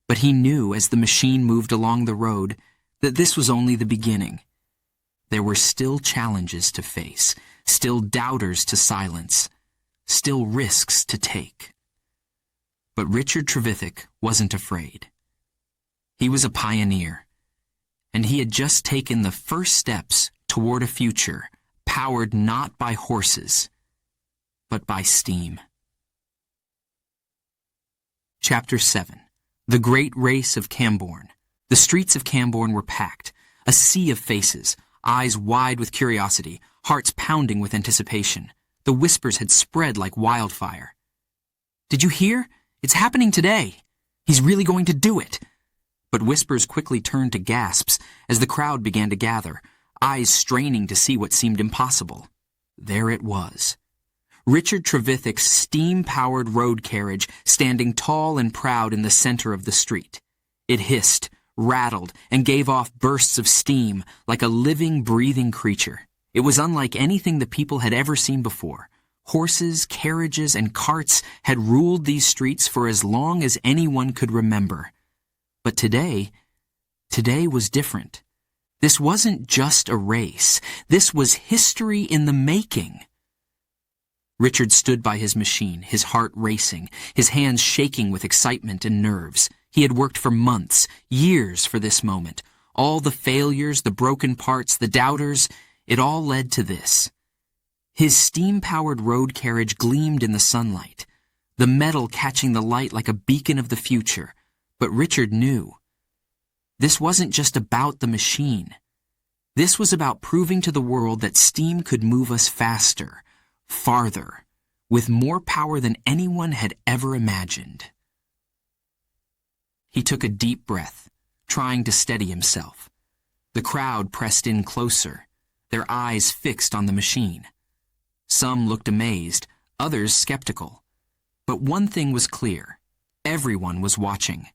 [SPEAKER 1] but he knew as the machine moved along the road that this was only the beginning. There were still challenges to face, still doubters to silence, still risks to take. But Richard Trevithick wasn't afraid. He was a pioneer, and he had just taken the first steps toward a future powered not by horses, but by steam. Chapter 7. The Great Race of Cambourne. The streets of Cambourne were packed, a sea of faces, eyes wide with curiosity, hearts pounding with anticipation. The whispers had spread like wildfire. "Did you hear? It's happening today. He's really going to do it." But whispers quickly turned to gasps as the crowd began to gather, eyes straining to see what seemed impossible. There it was. Richard Trevithick's steam-powered road carriage standing tall and proud in the center of the street. It hissed, rattled, and gave off bursts of steam like a living, breathing creature. It was unlike anything the people had ever seen before. Horses, carriages, and carts had ruled these streets for as long as anyone could remember. But today was different. This wasn't just a race. This was history in the making. Richard stood by his machine, his heart racing, his hands shaking with excitement and nerves. He had worked for months, years for this moment. All the failures, the broken parts, the doubters, it all led to this. His steam-powered road carriage gleamed in the sunlight, the metal catching the light like a beacon of the future. But Richard knew. This wasn't just about the machine. This was about proving to the world that steam could move us faster, farther, with more power than anyone had ever imagined. He took a deep breath, trying to steady himself. The crowd pressed in closer, their eyes fixed on the machine. Some looked amazed, others skeptical. But one thing was clear. Everyone was watching.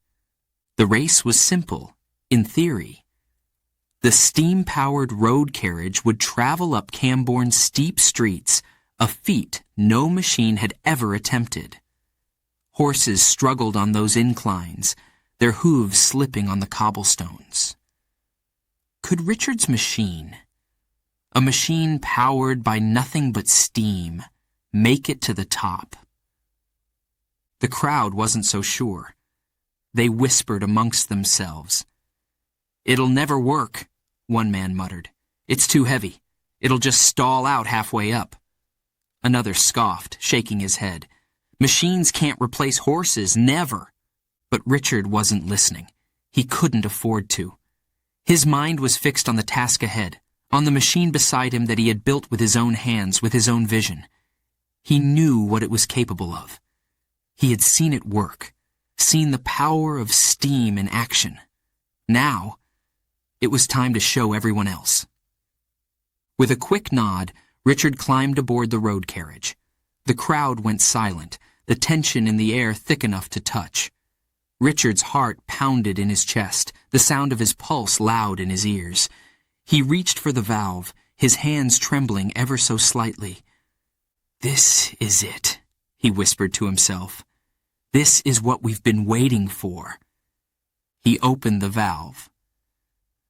[SPEAKER 1] The race was simple, in theory. The steam-powered road carriage would travel up Cambourne's steep streets, a feat no machine had ever attempted. Horses struggled on those inclines, their hooves slipping on the cobblestones. Could Richard's machine, a machine powered by nothing but steam, make it to the top? The crowd wasn't so sure. They whispered amongst themselves. "It'll never work," one man muttered. "It's too heavy. It'll just stall out halfway up." Another scoffed, shaking his head. "Machines can't replace horses, never." But Richard wasn't listening. He couldn't afford to. His mind was fixed on the task ahead, on the machine beside him that he had built with his own hands, with his own vision. He knew what it was capable of. He had seen it work, seen the power of steam in action. Now, it was time to show everyone else. With a quick nod, Richard climbed aboard the road carriage. The crowd went silent, the tension in the air thick enough to touch. Richard's heart pounded in his chest, the sound of his pulse loud in his ears. He reached for the valve, his hands trembling ever so slightly. "This is it," he whispered to himself. "This is what we've been waiting for." He opened the valve.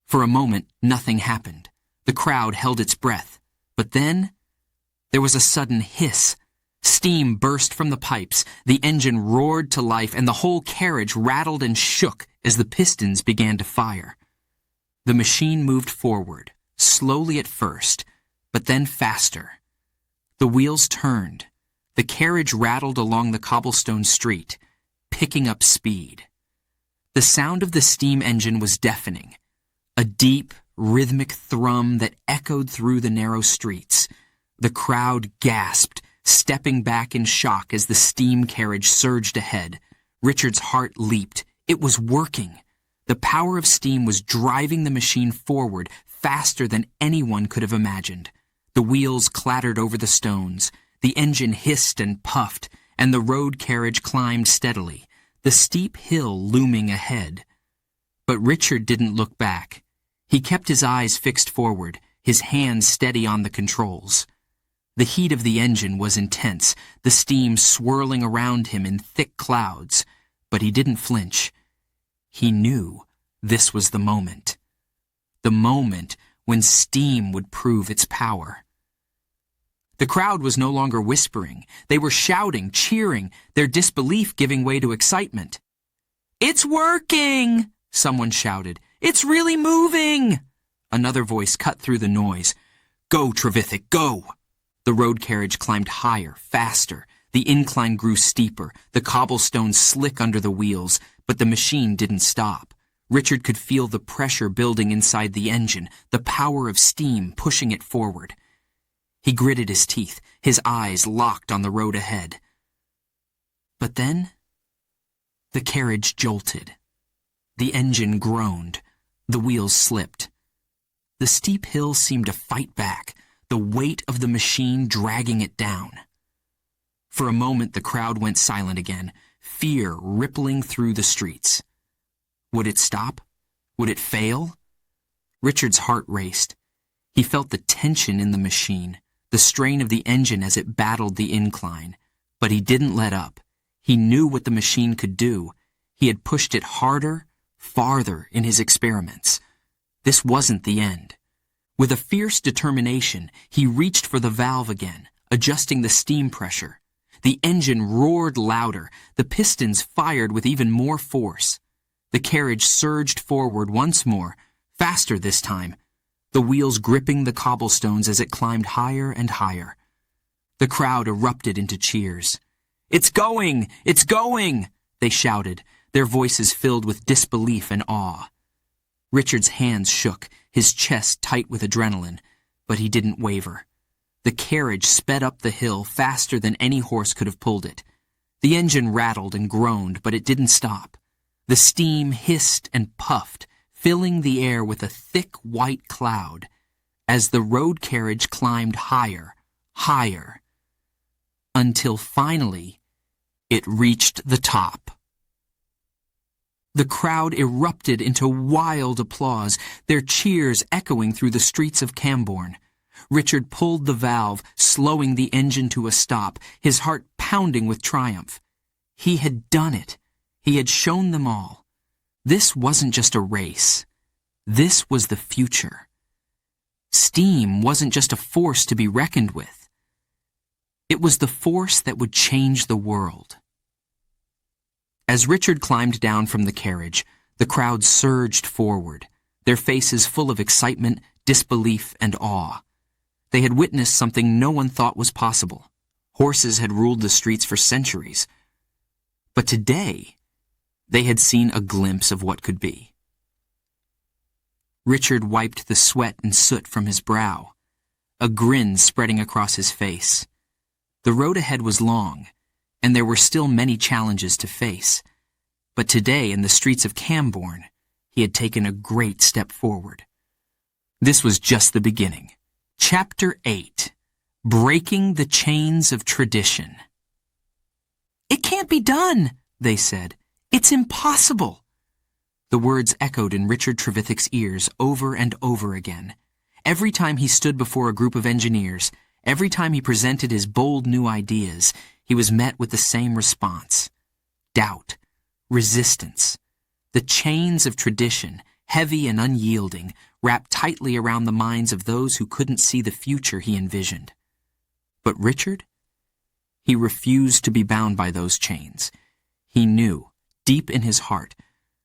[SPEAKER 1] For a moment, nothing happened. The crowd held its breath. But then, there was a sudden hiss. Steam burst from the pipes, the engine roared to life, and the whole carriage rattled and shook as the pistons began to fire. The machine moved forward, slowly at first, but then faster. The wheels turned. The carriage rattled along the cobblestone street, picking up speed. The sound of the steam engine was deafening, a deep, rhythmic thrum that echoed through the narrow streets. The crowd gasped, stepping back in shock as the steam carriage surged ahead. Richard's heart leaped. It was working. The power of steam was driving the machine forward faster than anyone could have imagined. The wheels clattered over the stones. The engine hissed and puffed, and the road carriage climbed steadily, the steep hill looming ahead. But Richard didn't look back. He kept his eyes fixed forward, his hands steady on the controls. The heat of the engine was intense, the steam swirling around him in thick clouds, but he didn't flinch. He knew this was the moment when steam would prove its power. The crowd was no longer whispering. They were shouting, cheering, their disbelief giving way to excitement. "It's working!" someone shouted. "It's really moving!" Another voice cut through the noise. "Go, Trevithick, go!" The road carriage climbed higher, faster. The incline grew steeper, the cobblestones slick under the wheels, but the machine didn't stop. Richard could feel the pressure building inside the engine, the power of steam pushing it forward. He gritted his teeth, his eyes locked on the road ahead. But then, the carriage jolted. The engine groaned. The wheels slipped. The steep hill seemed to fight back, the weight of the machine dragging it down. For a moment, the crowd went silent again, fear rippling through the streets. Would it stop? Would it fail? Richard's heart raced. He felt the tension in the machine, the strain of the engine as it battled the incline. But he didn't let up. He knew what the machine could do. He had pushed it harder, farther in his experiments. This wasn't the end. With a fierce determination, he reached for the valve again, adjusting the steam pressure. The engine roared louder, the pistons fired with even more force. The carriage surged forward once more, faster this time, the wheels gripping the cobblestones as it climbed higher and higher. The crowd erupted into cheers. "It's going! It's going!" they shouted, their voices filled with disbelief and awe. Richard's hands shook, his chest tight with adrenaline, but he didn't waver. The carriage sped up the hill faster than any horse could have pulled it. The engine rattled and groaned, but it didn't stop. The steam hissed and puffed, filling the air with a thick white cloud, as the road carriage climbed higher, higher, until finally it reached the top. The crowd erupted into wild applause, their cheers echoing through the streets of Cambourne. Richard pulled the valve, slowing the engine to a stop, his heart pounding with triumph. He had done it. He had shown them all. This wasn't just a race. This was the future. Steam wasn't just a force to be reckoned with. It was the force that would change the world. As Richard climbed down from the carriage, the crowd surged forward, their faces full of excitement, disbelief, and awe. They had witnessed something no one thought was possible. Horses had ruled the streets for centuries. But today, they had seen a glimpse of what could be. Richard wiped the sweat and soot from his brow, a grin spreading across his face. The road ahead was long, and there were still many challenges to face. But today, in the streets of Cambourne, he had taken a great step forward. This was just the beginning. Chapter 8. Breaking the Chains of Tradition. "It can't be done," they said. "It's impossible." The words echoed in Richard Trevithick's ears over and over again. Every time he stood before a group of engineers, every time he presented his bold new ideas, he was met with the same response. Doubt. Resistance. The chains of tradition, heavy and unyielding, wrapped tightly around the minds of those who couldn't see the future he envisioned. But Richard? He refused to be bound by those chains. He knew, deep in his heart,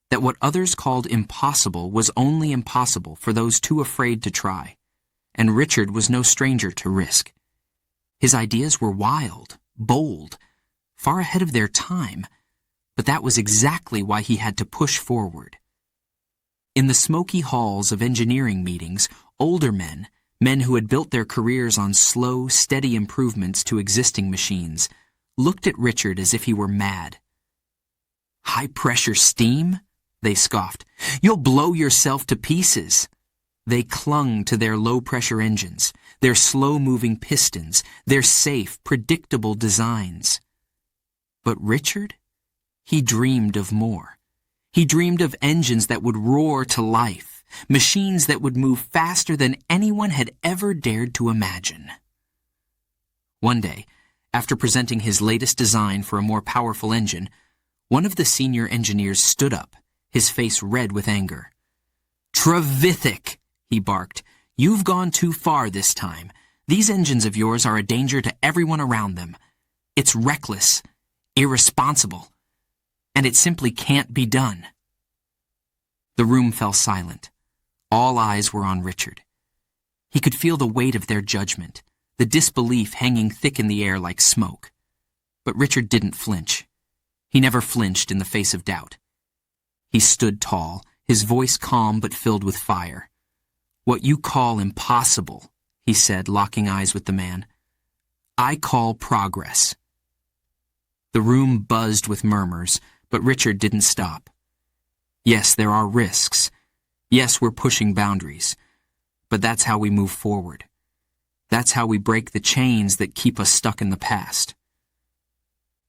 [SPEAKER 1] that what others called impossible was only impossible for those too afraid to try, and Richard was no stranger to risk. His ideas were wild, bold, far ahead of their time, but that was exactly why he had to push forward. In the smoky halls of engineering meetings, older men who had built their careers on slow, steady improvements to existing machines, looked at Richard as if he were mad. "High-pressure steam?" they scoffed. "You'll blow yourself to pieces." They clung to their low-pressure engines, their slow-moving pistons, their safe, predictable designs. But Richard? He dreamed of more. He dreamed of engines that would roar to life, machines that would move faster than anyone had ever dared to imagine. One day, after presenting his latest design for a more powerful engine, one of the senior engineers stood up, his face red with anger. "Trevithick," he barked, "you've gone too far this time. These engines of yours are a danger to everyone around them. It's reckless, irresponsible, and it simply can't be done." The room fell silent. All eyes were on Richard. He could feel the weight of their judgment, the disbelief hanging thick in the air like smoke. But Richard didn't flinch. He never flinched in the face of doubt. He stood tall, his voice calm but filled with fire. "What you call impossible," he said, locking eyes with the man, "I call progress." The room buzzed with murmurs, but Richard didn't stop. "Yes, there are risks. Yes, we're pushing boundaries. But that's how we move forward. That's how we break the chains that keep us stuck in the past."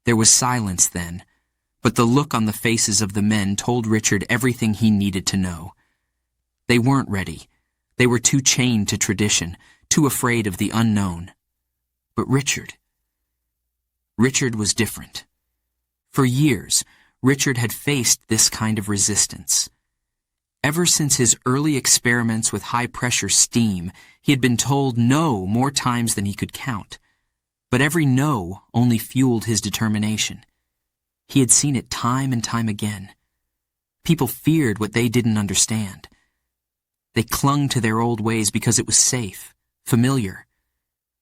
[SPEAKER 1] There was silence then, but the look on the faces of the men told Richard everything he needed to know. They weren't ready. They were too chained to tradition, too afraid of the unknown. But Richard was different. For years, Richard had faced this kind of resistance, Ever since his early experiments with high-pressure steam, he had been told no more times than he could count. But every no only fueled his determination. He had seen it time and time again. People feared what they didn't understand. They clung to their old ways because it was safe, familiar.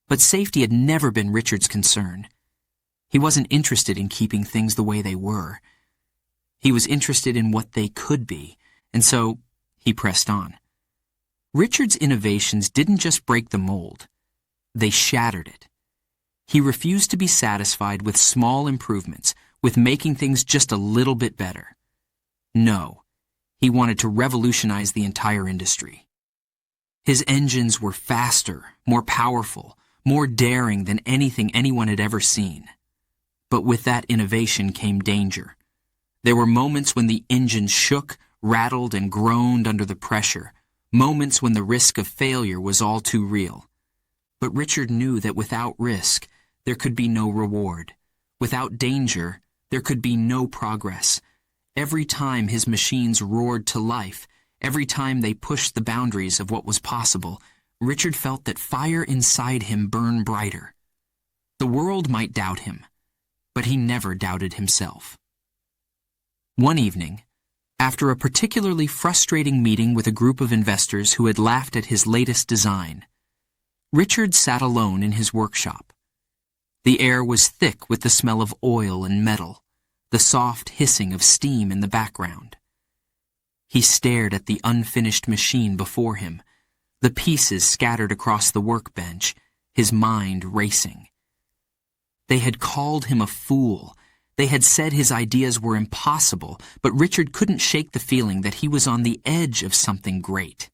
[SPEAKER 1] But safety had never been Richard's concern. He wasn't interested in keeping things the way they were. He was interested in what they could be, and so he pressed on. Richard's innovations didn't just break the mold. They shattered it. He refused to be satisfied with small improvements, with making things just a little bit better. No, he wanted to revolutionize the entire industry. His engines were faster, more powerful, more daring than anything anyone had ever seen. But with that innovation came danger. There were moments when the engine shook, rattled, and groaned under the pressure, moments when the risk of failure was all too real. But Richard knew that without risk, there could be no reward. Without danger, there could be no progress. Every time his machines roared to life, every time they pushed the boundaries of what was possible, Richard felt that fire inside him burned brighter. The world might doubt him, but he never doubted himself. One evening, after a particularly frustrating meeting with a group of investors who had laughed at his latest design, Richard sat alone in his workshop. The air was thick with the smell of oil and metal, the soft hissing of steam in the background. He stared at the unfinished machine before him, the pieces scattered across the workbench, his mind racing. They had called him a fool. They had said his ideas were impossible, but Richard couldn't shake the feeling that he was on the edge of something great.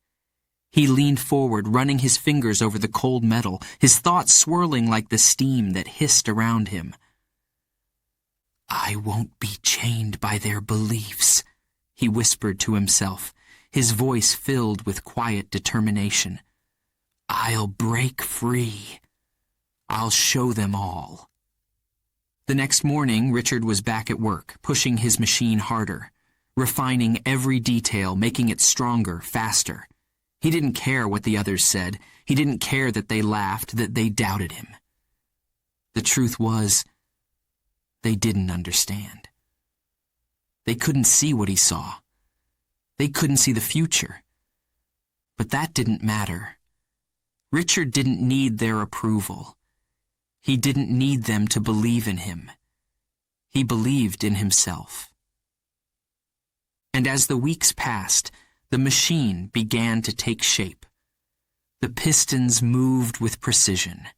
[SPEAKER 1] He leaned forward, running his fingers over the cold metal, his thoughts swirling like the steam that hissed around him. "I won't be chained by their beliefs," he whispered to himself, his voice filled with quiet determination. "I'll break free. I'll show them all." The next morning, Richard was back at work, pushing his machine harder, refining every detail, making it stronger, faster. He didn't care what the others said. He didn't care that they laughed, that they doubted him. The truth was, they didn't understand. They couldn't see what he saw. They couldn't see the future. But that didn't matter. Richard didn't need their approval. He didn't need them to believe in him. He believed in himself. And as the weeks passed, the machine began to take shape. The pistons moved with precision.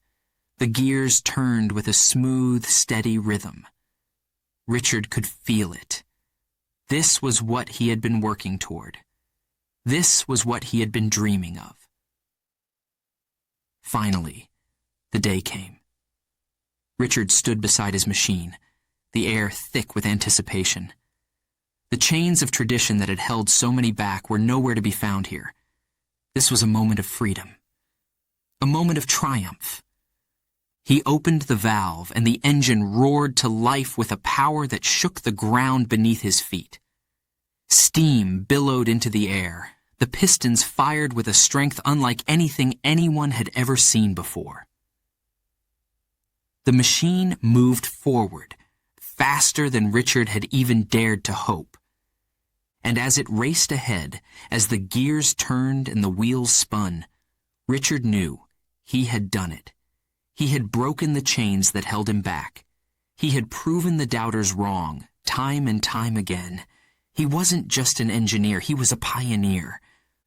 [SPEAKER 1] The gears turned with a smooth, steady rhythm. Richard could feel it. This was what he had been working toward. This was what he had been dreaming of. Finally, the day came. Richard stood beside his machine, the air thick with anticipation. The chains of tradition that had held so many back were nowhere to be found here. This was a moment of freedom, a moment of triumph. He opened the valve, and the engine roared to life with a power that shook the ground beneath his feet. Steam billowed into the air. The pistons fired with a strength unlike anything anyone had ever seen before. The machine moved forward, faster than Richard had even dared to hope. And as it raced ahead, as the gears turned and the wheels spun, Richard knew he had done it. He had broken the chains that held him back. He had proven the doubters wrong, time and time again. He wasn't just an engineer, he was a pioneer.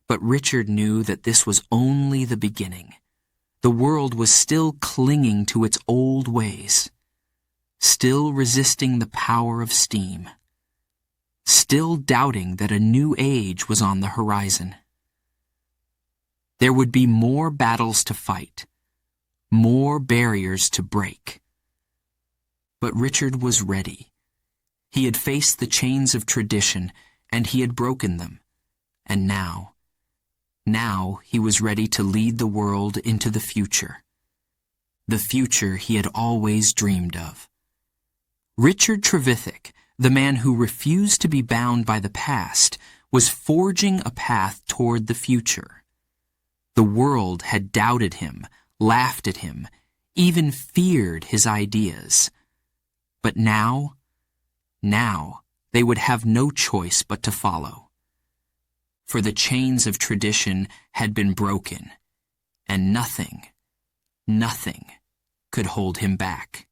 [SPEAKER 1] But Richard knew that this was only the beginning. The world was still clinging to its old ways, still resisting the power of steam, still doubting that a new age was on the horizon. There would be more battles to fight, more barriers to break. But Richard was ready. He had faced the chains of tradition, and he had broken them. And now he was ready to lead the world into the future he had always dreamed of. Richard Trevithick, the man who refused to be bound by the past, was forging a path toward the future. The world had doubted him, laughed at him, even feared his ideas. But now they would have no choice but to follow. For the chains of tradition had been broken, and nothing could hold him back.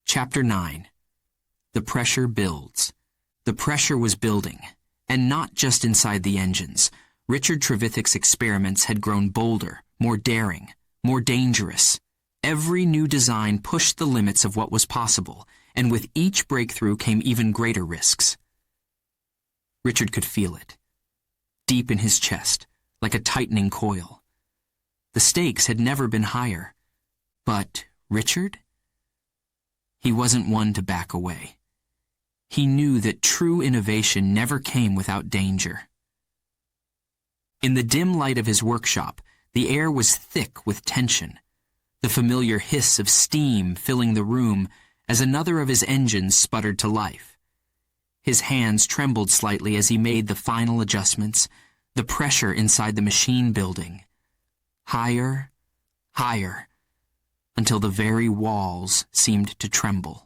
[SPEAKER 1] Chapter 9. The pressure builds. The pressure was building, and not just inside the engines. Richard Trevithick's experiments had grown bolder, more daring, more dangerous. Every new design pushed the limits of what was possible, and with each breakthrough came even greater risks. Richard could feel it, deep in his chest, like a tightening coil. The stakes had never been higher. But Richard? He wasn't one to back away. He knew that true innovation never came without danger. In the dim light of his workshop, the air was thick with tension, the familiar hiss of steam filling the room as another of his engines sputtered to life. His hands trembled slightly as he made the final adjustments, the pressure inside the machine building. Higher, higher, until the very walls seemed to tremble.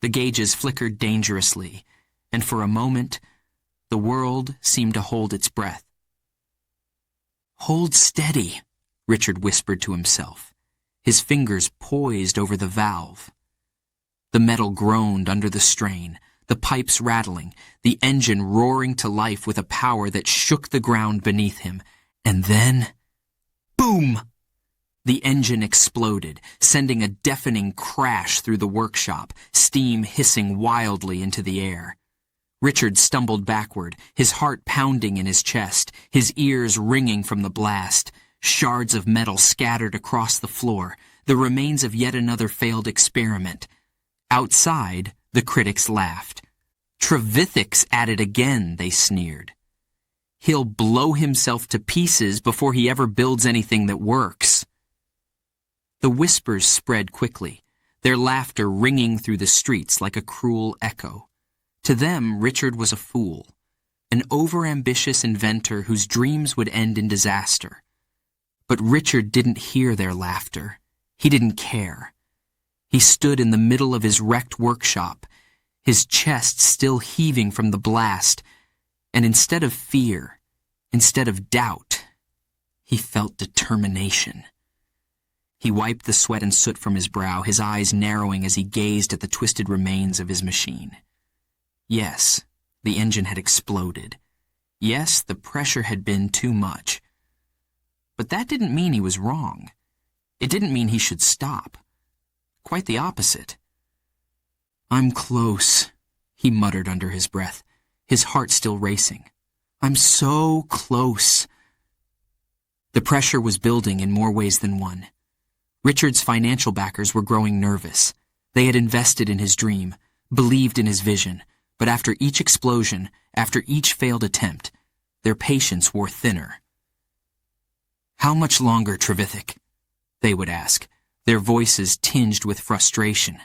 [SPEAKER 1] The gauges flickered dangerously, and for a moment, the world seemed to hold its breath. "Hold steady," Richard whispered to himself, his fingers poised over the valve. The metal groaned under the strain, the pipes rattling, the engine roaring to life with a power that shook the ground beneath him. And then, boom! The engine exploded, sending a deafening crash through the workshop, steam hissing wildly into the air. Richard stumbled backward, his heart pounding in his chest, his ears ringing from the blast. Shards of metal scattered across the floor, the remains of yet another failed experiment. Outside, the critics laughed. "Trevithick's at it again," they sneered. "He'll blow himself to pieces before he ever builds anything that works." The whispers spread quickly, their laughter ringing through the streets like a cruel echo. To them, Richard was a fool, an overambitious inventor whose dreams would end in disaster. But Richard didn't hear their laughter. He didn't care. He stood in the middle of his wrecked workshop, his chest still heaving from the blast, and instead of fear, instead of doubt, he felt determination. He wiped the sweat and soot from his brow, his eyes narrowing as he gazed at the twisted remains of his machine. Yes, the engine had exploded. Yes, the pressure had been too much. But that didn't mean he was wrong. It didn't mean he should stop. Quite the opposite. "I'm close," he muttered under his breath, his heart still racing. "I'm so close." The pressure was building in more ways than one. Richard's financial backers were growing nervous. They had invested in his dream, believed in his vision, but after each explosion, after each failed attempt, their patience wore thinner. "How much longer, Trevithick?" they would ask, their voices tinged with frustration.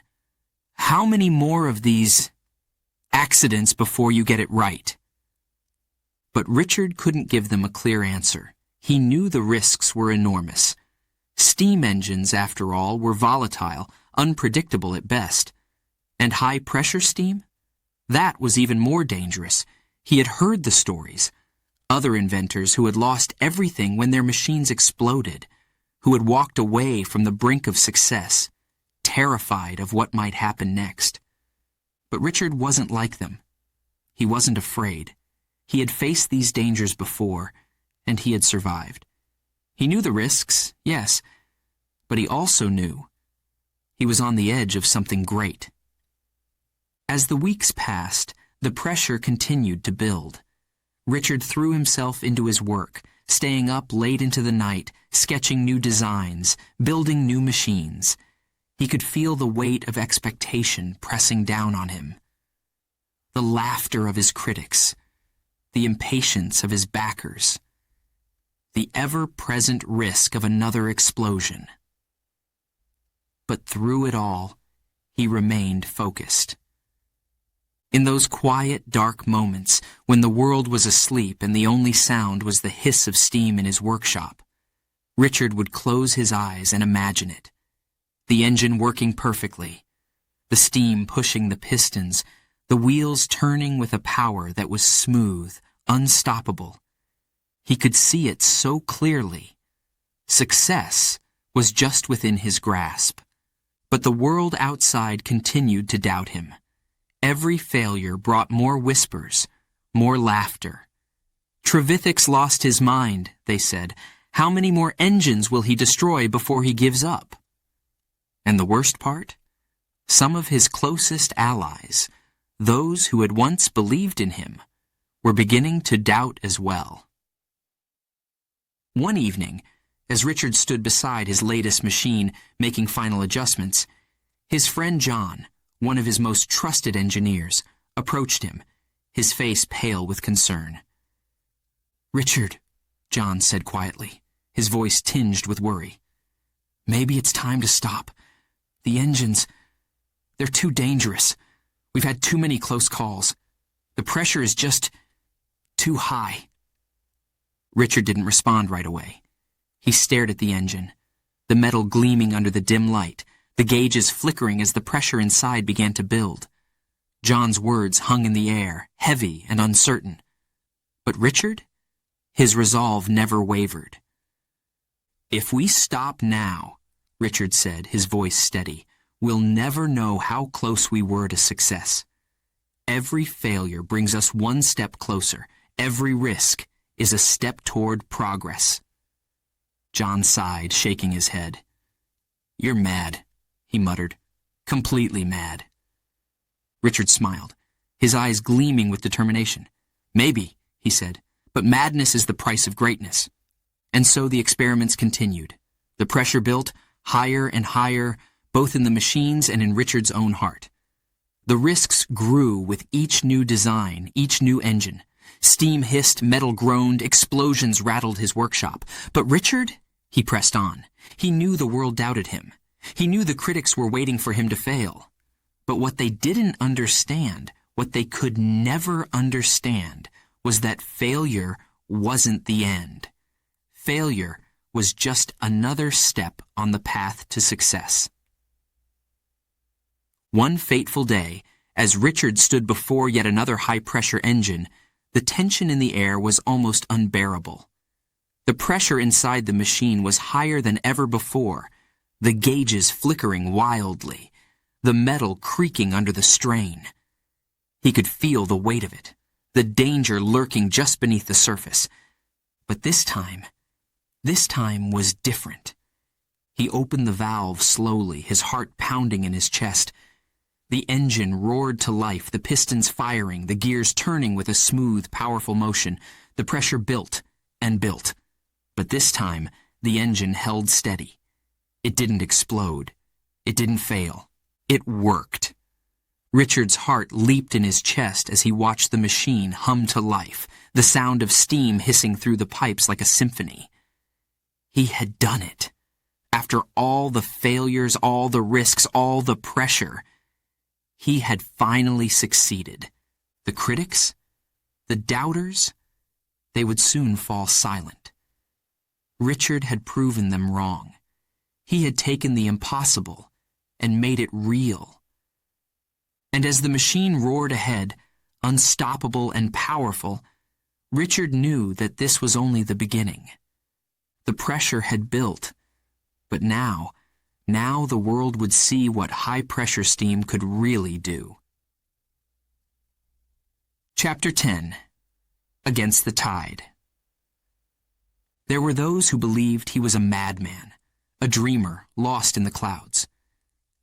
[SPEAKER 1] "How many more of these accidents before you get it right?" But Richard couldn't give them a clear answer. He knew the risks were enormous. Steam engines, after all, were volatile, unpredictable at best. And high-pressure steam? That was even more dangerous. He had heard the stories. Other inventors who had lost everything when their machines exploded, who had walked away from the brink of success, terrified of what might happen next. But Richard wasn't like them. He wasn't afraid. He had faced these dangers before, and he had survived. He knew the risks, yes, but he also knew he was on the edge of something great. As the weeks passed, the pressure continued to build. Richard threw himself into his work, staying up late into the night, sketching new designs, building new machines. He could feel the weight of expectation pressing down on him. The laughter of his critics, the impatience of his backers, the ever-present risk of another explosion. But through it all, he remained focused. In those quiet, dark moments, when the world was asleep and the only sound was the hiss of steam in his workshop, Richard would close his eyes and imagine it. The engine working perfectly, the steam pushing the pistons, the wheels turning with a power that was smooth, unstoppable. He could see it so clearly. Success was just within his grasp. But the world outside continued to doubt him. Every failure brought more whispers, more laughter. "Trevithick's lost his mind," they said. "How many more engines will he destroy before he gives up?" And the worst part? Some of his closest allies, those who had once believed in him, were beginning to doubt as well. One evening, as Richard stood beside his latest machine, making final adjustments, his friend John, one of his most trusted engineers, approached him, his face pale with concern. "Richard," John said quietly, his voice tinged with worry, "maybe it's time to stop. The engines, they're too dangerous. We've had too many close calls. The pressure is just too high." Richard didn't respond right away. He stared at the engine, the metal gleaming under the dim light, the gauges flickering as the pressure inside began to build. John's words hung in the air, heavy and uncertain. But Richard? His resolve never wavered. "If we stop now," Richard said, his voice steady, "we'll never know how close we were to success. Every failure brings us one step closer. Every risk is a step toward progress." John sighed, shaking his head. "You're mad," he muttered. "Completely mad." Richard smiled, his eyes gleaming with determination. "Maybe," he said, "but madness is the price of greatness." And so the experiments continued. The pressure built higher and higher, both in the machines and in Richard's own heart. The risks grew with each new design, each new engine. Steam hissed, metal groaned, explosions rattled his workshop. But Richard? He pressed on. He knew the world doubted him. He knew the critics were waiting for him to fail. But what they didn't understand, what they could never understand, was that failure wasn't the end. Failure was just another step on the path to success. One fateful day, as Richard stood before yet another high-pressure engine, the tension in the air was almost unbearable. The pressure inside the machine was higher than ever before, the gauges flickering wildly, the metal creaking under the strain. He could feel the weight of it, the danger lurking just beneath the surface. But this time was different. He opened the valve slowly, his heart pounding in his chest. The engine roared to life, the pistons firing, the gears turning with a smooth, powerful motion. The pressure built and built. But this time, the engine held steady. It didn't explode. It didn't fail. It worked. Richard's heart leaped in his chest as he watched the machine hum to life, the sound of steam hissing through the pipes like a symphony. He had done it. After all the failures, all the risks, all the pressure, he had finally succeeded. The critics, the doubters, they would soon fall silent. Richard had proven them wrong. He had taken the impossible and made it real. And as the machine roared ahead, unstoppable and powerful, Richard knew that this was only the beginning. The pressure had built, but now the world would see what high-pressure steam could really do. Chapter 10. Against the Tide. There were those who believed he was a madman, a dreamer lost in the clouds.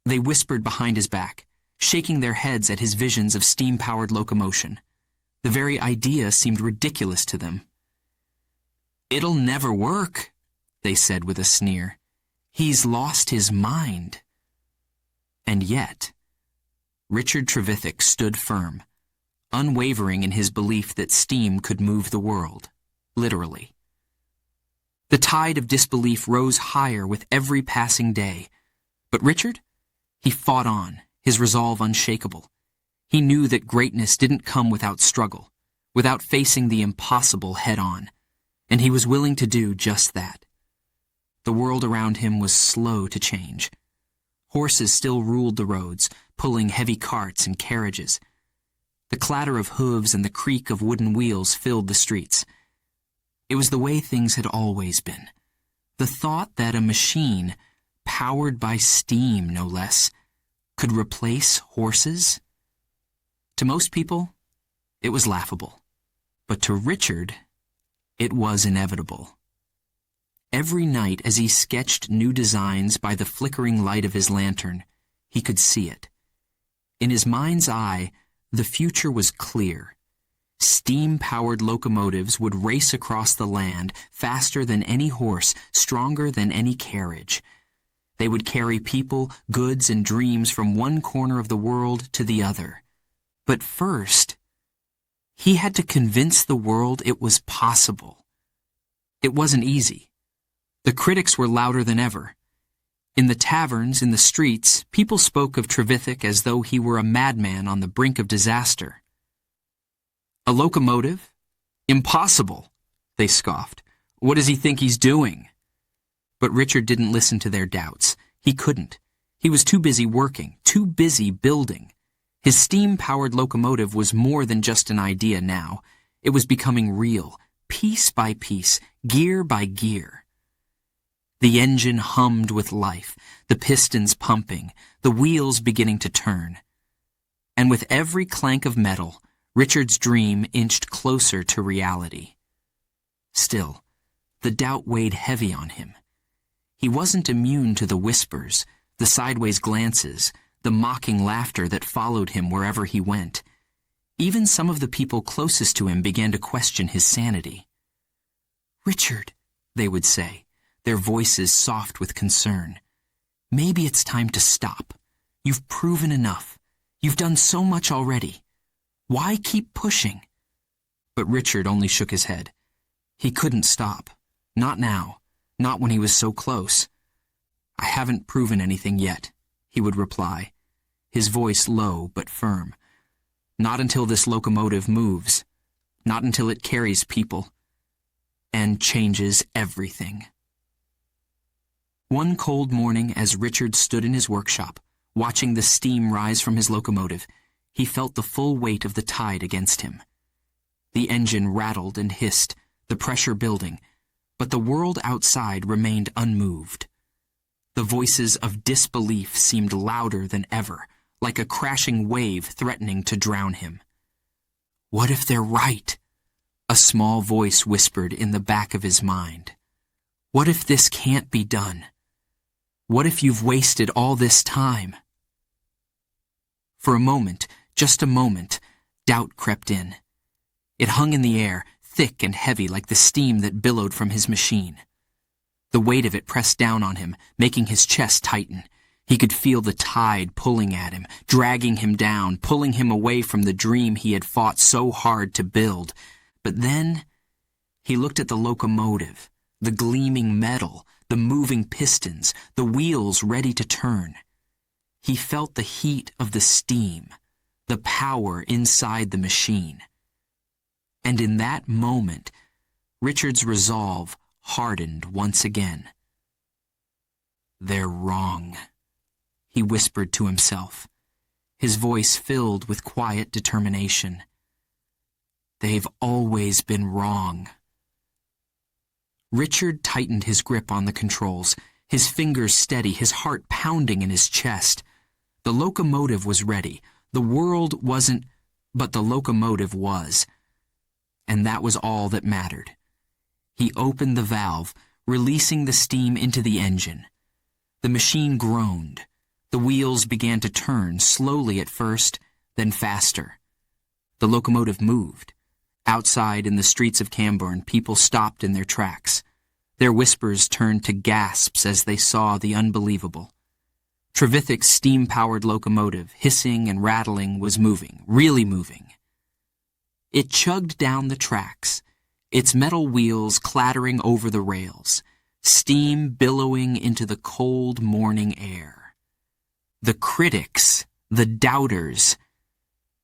[SPEAKER 1] They whispered behind his back, shaking their heads at his visions of steam-powered locomotion. The very idea seemed ridiculous to them. "It'll never work," they said with a sneer. "He's lost his mind." And yet, Richard Trevithick stood firm, unwavering in his belief that steam could move the world, literally. The tide of disbelief rose higher with every passing day. But Richard? He fought on, his resolve unshakable. He knew that greatness didn't come without struggle, without facing the impossible head-on, and he was willing to do just that. The world around him was slow to change. Horses still ruled the roads, pulling heavy carts and carriages. The clatter of hooves and the creak of wooden wheels filled the streets. It was the way things had always been. The thought that a machine, powered by steam no less, could replace horses? To most people, it was laughable. But to Richard, it was inevitable. Every night as he sketched new designs by the flickering light of his lantern, he could see it. In his mind's eye, the future was clear. Steam-powered locomotives would race across the land, faster than any horse, stronger than any carriage. They would carry people, goods, and dreams from one corner of the world to the other. But first, he had to convince the world it was possible. It wasn't easy. The critics were louder than ever. In the taverns, in the streets, people spoke of Trevithick as though he were a madman on the brink of disaster. A locomotive? Impossible, they scoffed. What does he think he's doing? But Richard didn't listen to their doubts. He couldn't. He was too busy working, too busy building. His steam-powered locomotive was more than just an idea now. It was becoming real, piece by piece, gear by gear. The engine hummed with life, the pistons pumping, the wheels beginning to turn. And with every clank of metal, Richard's dream inched closer to reality. Still, the doubt weighed heavy on him. He wasn't immune to the whispers, the sideways glances, the mocking laughter that followed him wherever he went. Even some of the people closest to him began to question his sanity. "Richard," they would say, their voices soft with concern, "maybe it's time to stop. You've proven enough. You've done so much already. Why keep pushing?" But Richard only shook his head. He couldn't stop. Not now. Not when he was so close. "I haven't proven anything yet," he would reply, his voice low but firm. "Not until this locomotive moves. Not until it carries people. And changes everything." One cold morning, as Richard stood in his workshop, watching the steam rise from his locomotive, he felt the full weight of the tide against him. The engine rattled and hissed, the pressure building, but the world outside remained unmoved. The voices of disbelief seemed louder than ever, like a crashing wave threatening to drown him. "What if they're right?" a small voice whispered in the back of his mind. "What if this can't be done? What if you've wasted all this time?" For a moment, just a moment, doubt crept in. It hung in the air, thick and heavy like the steam that billowed from his machine. The weight of it pressed down on him, making his chest tighten. He could feel the tide pulling at him, dragging him down, pulling him away from the dream he had fought so hard to build. But then he looked at the locomotive, the gleaming metal, the moving pistons, the wheels ready to turn. He felt the heat of the steam, the power inside the machine. And in that moment, Richard's resolve hardened once again. "They're wrong," he whispered to himself, his voice filled with quiet determination. "They've always been wrong." Richard tightened his grip on the controls, his fingers steady, his heart pounding in his chest. The locomotive was ready. The world wasn't, but the locomotive was. And that was all that mattered. He opened the valve, releasing the steam into the engine. The machine groaned. The wheels began to turn, slowly at first, then faster. The locomotive moved. Outside in the streets of Cambourne, people stopped in their tracks. Their whispers turned to gasps as they saw the unbelievable. Trevithick's steam-powered locomotive, hissing and rattling, was moving, really moving. It chugged down the tracks, its metal wheels clattering over the rails, steam billowing into the cold morning air. The critics, the doubters,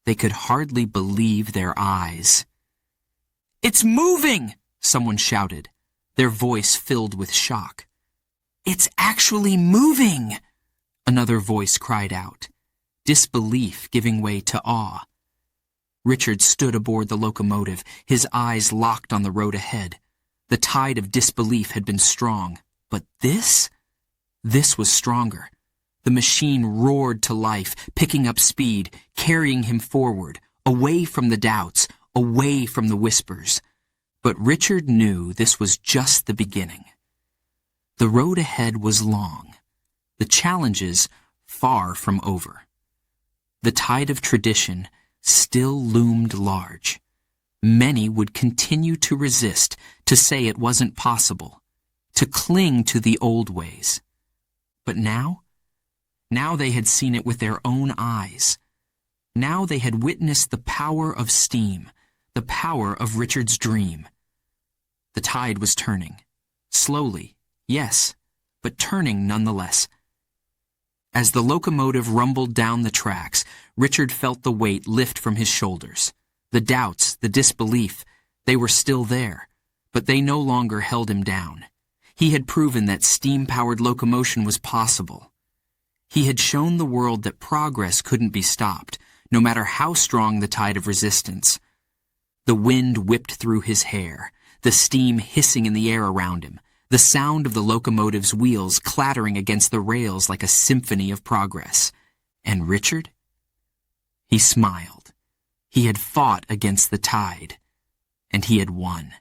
[SPEAKER 1] They could hardly believe their eyes. "It's moving!" someone shouted, their voice filled with shock. "It's actually moving!" another voice cried out, disbelief giving way to awe. Richard stood aboard the locomotive, his eyes locked on the road ahead. The tide of disbelief had been strong, but this was stronger. The machine roared to life, picking up speed, carrying him forward, away from the doubts, away from the whispers. But Richard knew this was just the beginning. The road ahead was long, the challenges far from over. The tide of tradition still loomed large. Many would continue to resist, to say it wasn't possible, to cling to the old ways. But now they had seen it with their own eyes. Now they had witnessed the power of steam, the power of Richard's dream. The tide was turning. Slowly, yes, but turning nonetheless. As the locomotive rumbled down the tracks, Richard felt the weight lift from his shoulders. The doubts, the disbelief, they were still there, but they no longer held him down. He had proven that steam-powered locomotion was possible. He had shown the world that progress couldn't be stopped, no matter how strong the tide of resistance. The wind whipped through his hair, the steam hissing in the air around him, the sound of the locomotive's wheels clattering against the rails like a symphony of progress. And Richard? He smiled. He had fought against the tide, and he had won.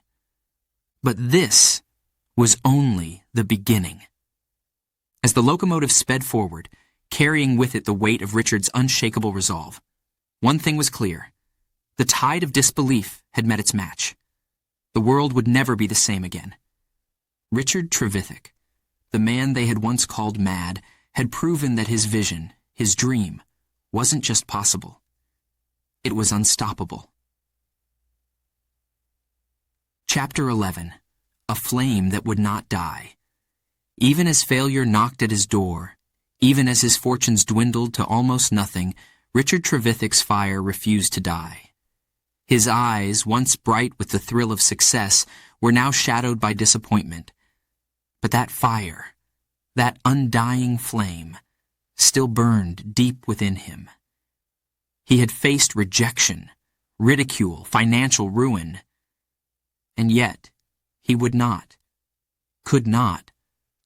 [SPEAKER 1] But this was only the beginning. As the locomotive sped forward, carrying with it the weight of Richard's unshakable resolve, one thing was clear. The tide of disbelief had met its match. The world would never be the same again. Richard Trevithick, the man they had once called mad, had proven that his vision, his dream, wasn't just possible. It was unstoppable. Chapter 11. A Flame That Would Not Die. Even as failure knocked at his door, even as his fortunes dwindled to almost nothing, Richard Trevithick's fire refused to die. His eyes, once bright with the thrill of success, were now shadowed by disappointment. But that fire, that undying flame, still burned deep within him. He had faced rejection, ridicule, financial ruin. And yet, he would not, could not,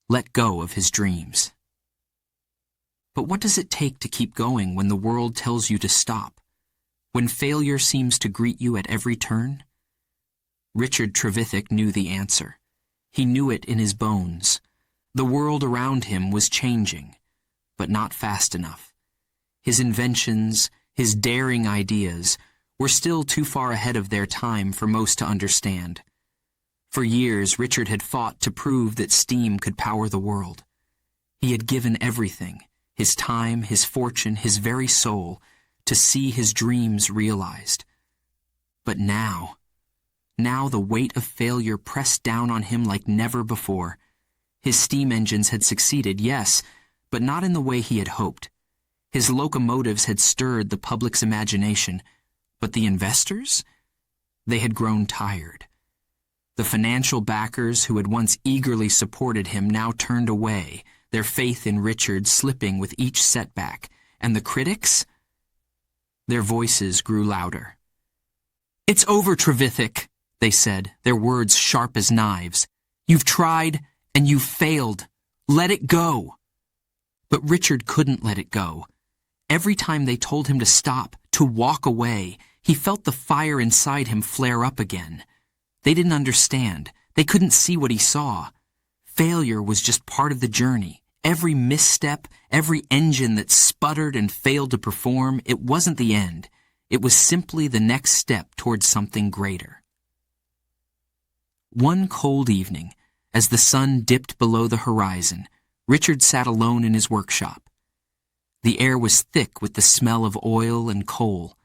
[SPEAKER 1] let go of his dreams. But what does it take to keep going when the world tells you to stop? When failure seems to greet you at every turn? Richard Trevithick knew the answer. He knew it in his bones. The world around him was changing, but not fast enough. His inventions, his daring ideas, were still too far ahead of their time for most to understand. For years, Richard had fought to prove that steam could power the world. He had given everything, his time, his fortune, his very soul, to see his dreams realized. But now the weight of failure pressed down on him like never before. His steam engines had succeeded, yes, but not in the way he had hoped. His locomotives had stirred the public's imagination, but the investors? They had grown tired. The financial backers who had once eagerly supported him now turned away, their faith in Richard slipping with each setback. And the critics? Their voices grew louder. "It's over, Trevithick," they said, their words sharp as knives. "You've tried, and you've failed. Let it go." But Richard couldn't let it go. Every time they told him to stop, to walk away, he felt the fire inside him flare up again. They didn't understand. They couldn't see what he saw. Failure was just part of the journey. Every misstep, every engine that sputtered and failed to perform, it wasn't the end. It was simply the next step towards something greater. One cold evening, as the sun dipped below the horizon, Richard sat alone in his workshop. The air was thick with the smell of oil and coal,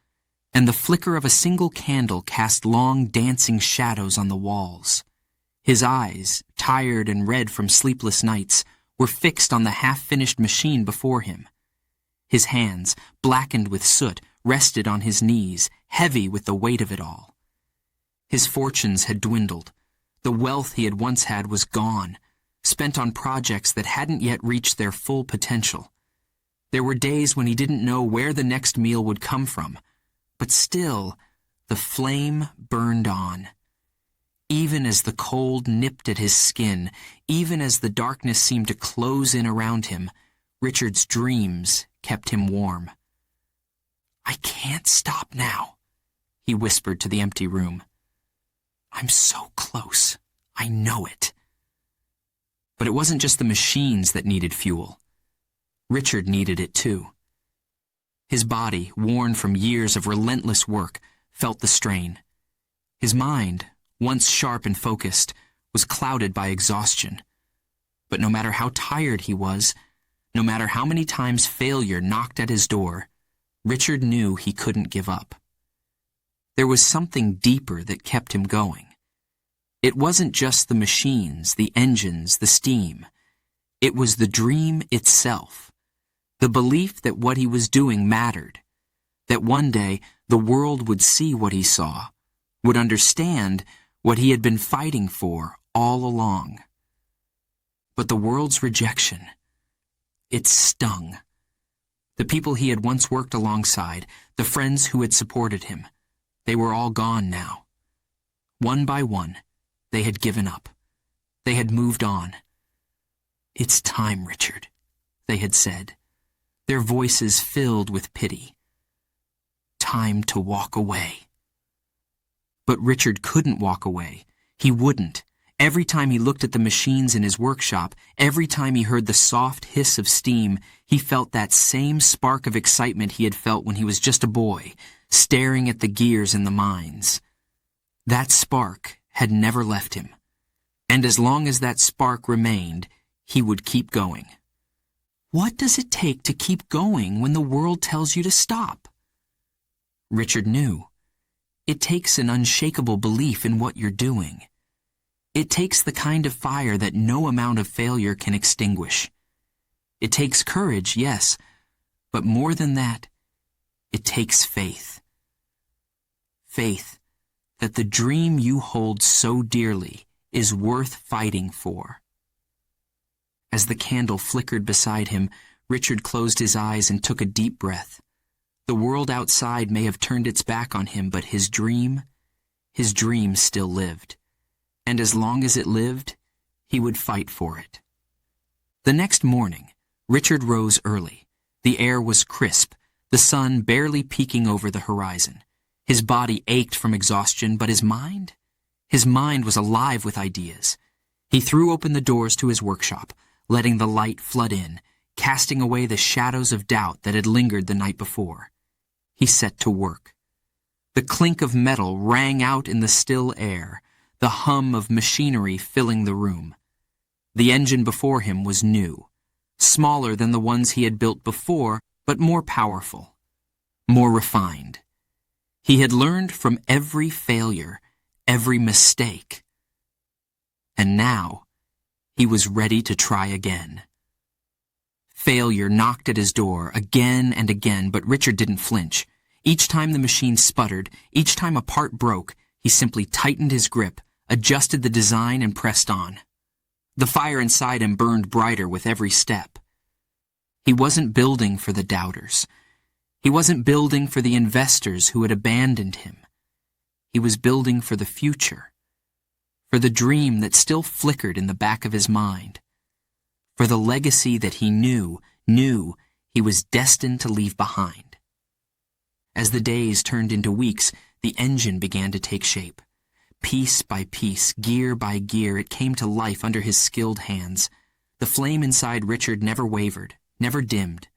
[SPEAKER 1] and the flicker of a single candle cast long dancing shadows on the walls. His eyes, tired and red from sleepless nights, were fixed on the half-finished machine before him. His hands, blackened with soot, rested on his knees, heavy with the weight of it all. His fortunes had dwindled. The wealth he had once had was gone, spent on projects that hadn't yet reached their full potential. There were days when he didn't know where the next meal would come from, but still, the flame burned on. Even as the cold nipped at his skin, even as the darkness seemed to close in around him, Richard's dreams kept him warm. "I can't stop now," he whispered to the empty room. "I'm so close. I know it." But it wasn't just the machines that needed fuel. Richard needed it too. His body, worn from years of relentless work, felt the strain. His mind, once sharp and focused, was clouded by exhaustion. But no matter how tired he was, no matter how many times failure knocked at his door, Richard knew he couldn't give up. There was something deeper that kept him going. It wasn't just the machines, the engines, the steam. It was the dream itself. The belief that what he was doing mattered. That one day the world would see what he saw, would understand what he had been fighting for all along. But the world's rejection, it stung. The people he had once worked alongside, the friends who had supported him, they were all gone now. One by one, they had given up. They had moved on. "It's time, Richard," they had said, their voices filled with pity. Time to walk away. But Richard couldn't walk away. He wouldn't. Every time he looked at the machines in his workshop, every time he heard the soft hiss of steam, he felt that same spark of excitement he had felt when he was just a boy, staring at the gears in the mines. That spark had never left him. And as long as that spark remained, he would keep going. What does it take to keep going when the world tells you to stop? Richard knew. It takes an unshakable belief in what you're doing. It takes the kind of fire that no amount of failure can extinguish. It takes courage, yes, but more than that, it takes faith. Faith that the dream you hold so dearly is worth fighting for. As the candle flickered beside him, Richard closed his eyes and took a deep breath. The world outside may have turned its back on him, but his dream still lived. And as long as it lived, he would fight for it. The next morning, Richard rose early. The air was crisp, the sun barely peeking over the horizon. His body ached from exhaustion, but his mind was alive with ideas. He threw open the doors to his workshop, letting the light flood in, casting away the shadows of doubt that had lingered the night before. He set to work. The clink of metal rang out in the still air, the hum of machinery filling the room. The engine before him was new, smaller than the ones he had built before, but more powerful, more refined. He had learned from every failure, every mistake. And now, he was ready to try again. Failure knocked at his door again and again, but Richard didn't flinch. Each time the machine sputtered, each time a part broke, he simply tightened his grip, adjusted the design, and pressed on. The fire inside him burned brighter with every step. He wasn't building for the doubters. He wasn't building for the investors who had abandoned him. He was building for the future, for the dream that still flickered in the back of his mind, for the legacy that he knew he was destined to leave behind. As the days turned into weeks, the engine began to take shape. Piece by piece, gear by gear, it came to life under his skilled hands. The flame inside Richard never wavered, never dimmed.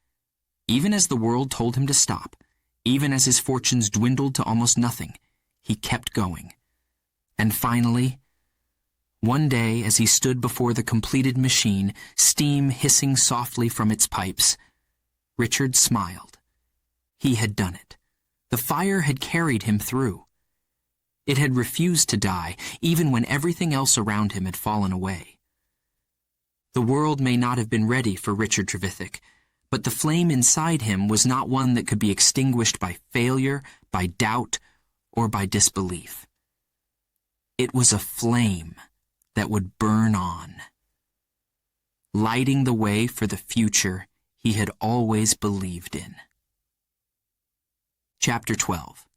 [SPEAKER 1] Even as the world told him to stop, even as his fortunes dwindled to almost nothing, he kept going. And finally, one day as he stood before the completed machine, steam hissing softly from its pipes, Richard smiled. He had done it. The fire had carried him through. It had refused to die, even when everything else around him had fallen away. The world may not have been ready for Richard Trevithick, But the flame inside him was not one that could be extinguished by failure, by doubt, or by disbelief. It was a flame that would burn on, lighting the way for the future he had always believed in. Chapter 12.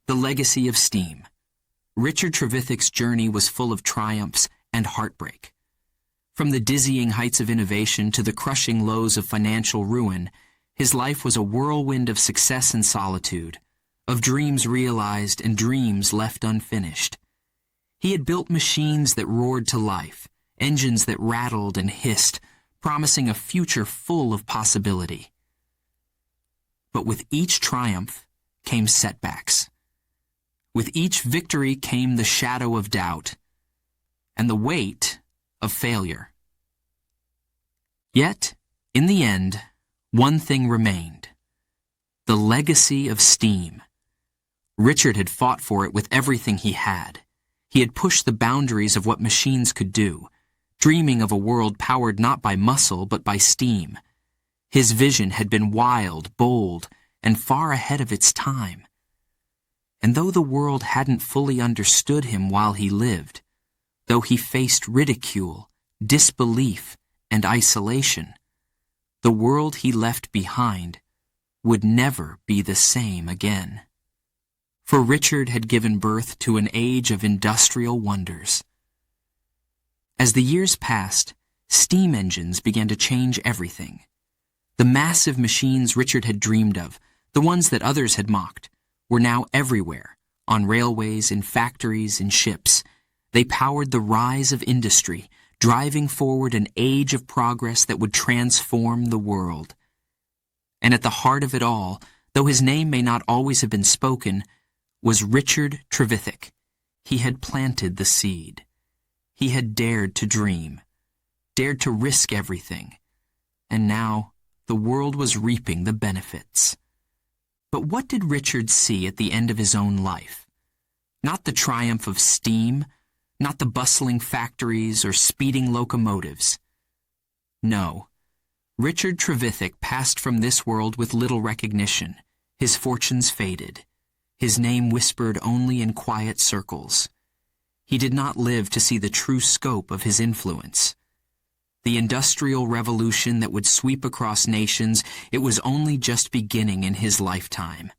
[SPEAKER 1] The Legacy of Steam. Richard Trevithick's journey was full of triumphs and heartbreak. From the dizzying heights of innovation to the crushing lows of financial ruin, his life was a whirlwind of success and solitude, of dreams realized and dreams left unfinished. He had built machines that roared to life, engines that rattled and hissed, promising a future full of possibility. But with each triumph came setbacks. With each victory came the shadow of doubt and the weight of failure. Yet, in the end, one thing remained: the legacy of steam. Richard had fought for it with everything he had. He had pushed the boundaries of what machines could do, dreaming of a world powered not by muscle but by steam. His vision had been wild, bold, and far ahead of its time. And though the world hadn't fully understood him while he lived, though he faced ridicule, disbelief, and isolation, the world he left behind would never be the same again. For Richard had given birth to an age of industrial wonders. As the years passed, steam engines began to change everything. The massive machines Richard had dreamed of, the ones that others had mocked, were now everywhere, on railways, in factories, in ships. They powered the rise of industry, driving forward an age of progress that would transform the world. And at the heart of it all, though his name may not always have been spoken, was Richard Trevithick. He had planted the seed. He had dared to dream, dared to risk everything, and now the world was reaping the benefits. But what did Richard see at the end of his own life? Not the triumph of steam, not the bustling factories or speeding locomotives. No, Richard Trevithick passed from this world with little recognition. His fortunes faded. His name whispered only in quiet circles. He did not live to see the true scope of his influence. The Industrial Revolution that would sweep across nations, it was only just beginning in his lifetime.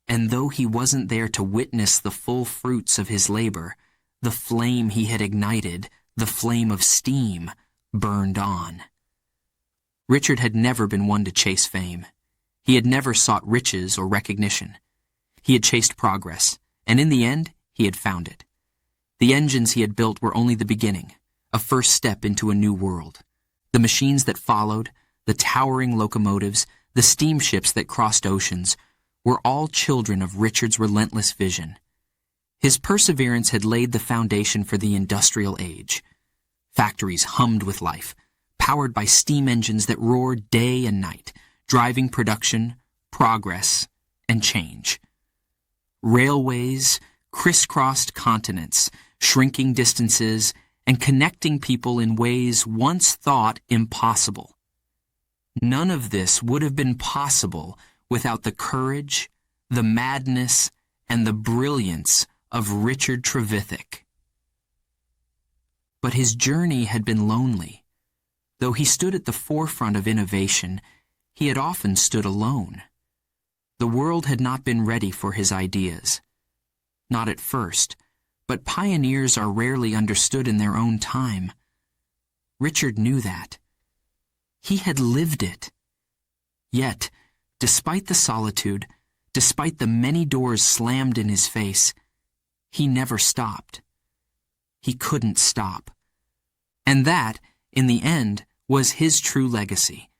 [SPEAKER 1] And though he wasn't there to witness the full fruits of his labor, the flame he had ignited, the flame of steam, burned on. Richard had never been one to chase fame. He had never sought riches or recognition. He had chased progress, and in the end, he had found it. The engines he had built were only the beginning, a first step into a new world. The machines that followed, the towering locomotives, the steamships that crossed oceans, were all children of Richard's relentless vision. His perseverance had laid the foundation for the industrial age. Factories hummed with life, powered by steam engines that roared day and night, driving production, progress, and change. Railways crisscrossed continents, shrinking distances, and connecting people in ways once thought impossible. None of this would have been possible without the courage, the madness, and the brilliance of Richard Trevithick. But his journey had been lonely. Though he stood at the forefront of innovation, he had often stood alone. The world had not been ready for his ideas. Not at first, but pioneers are rarely understood in their own time. Richard knew that. He had lived it. Yet, despite the solitude, despite the many doors slammed in his face, he never stopped. He couldn't stop. And that, in the end, was his true legacy.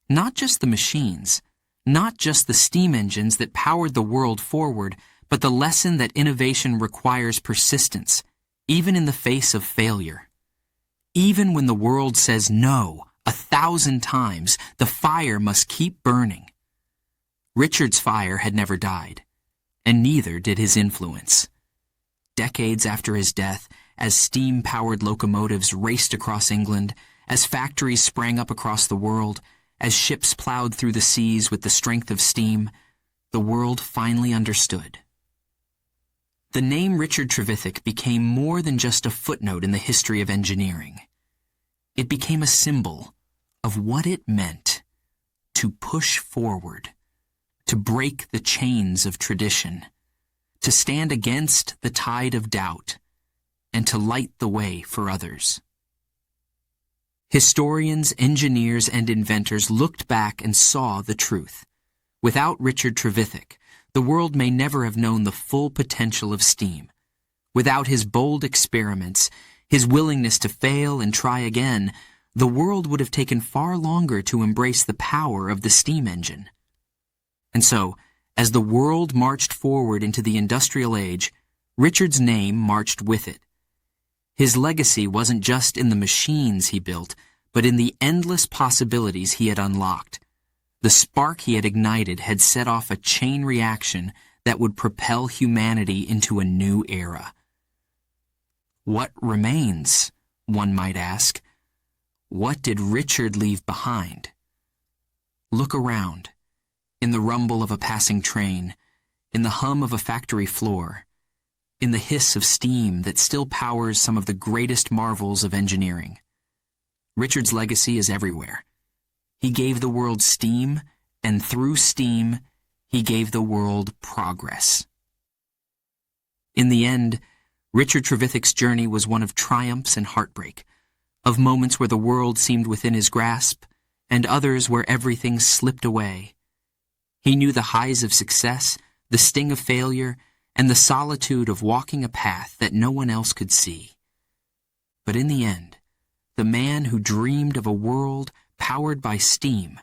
[SPEAKER 1] Not just the machines, not just the steam engines that powered the world forward, but the lesson that innovation requires persistence, even in the face of failure. Even when the world says no 1,000 times, the fire must keep burning. Richard's fire had never died, and neither did his influence. Decades after his death, as steam-powered locomotives raced across England, as factories sprang up across the world, As ships plowed through the seas with the strength of steam, the world finally understood. The name Richard Trevithick became more than just a footnote in the history of engineering. It became a symbol of what it meant to push forward, to break the chains of tradition, to stand against the tide of doubt, and to light the way for others. Historians, engineers, and inventors looked back and saw the truth. Without Richard Trevithick, the world may never have known the full potential of steam. Without his bold experiments, his willingness to fail and try again, the world would have taken far longer to embrace the power of the steam engine. And so, as the world marched forward into the industrial age, Richard's name marched with it. His legacy wasn't just in the machines he built, but in the endless possibilities he had unlocked. The spark he had ignited had set off a chain reaction that would propel humanity into a new era. What remains, one might ask? What did Richard leave behind? Look around. In the rumble of a passing train, in the hum of a factory floor, in the hiss of steam that still powers some of the greatest marvels of engineering. Richard's legacy is everywhere. He gave the world steam, and through steam, he gave the world progress. In the end, Richard Trevithick's journey was one of triumphs and heartbreak, of moments where the world seemed within his grasp, and others where everything slipped away. He knew the highs of success, the sting of failure, and the solitude of walking a path that no one else could see. But in the end, the man who dreamed of a world powered by steam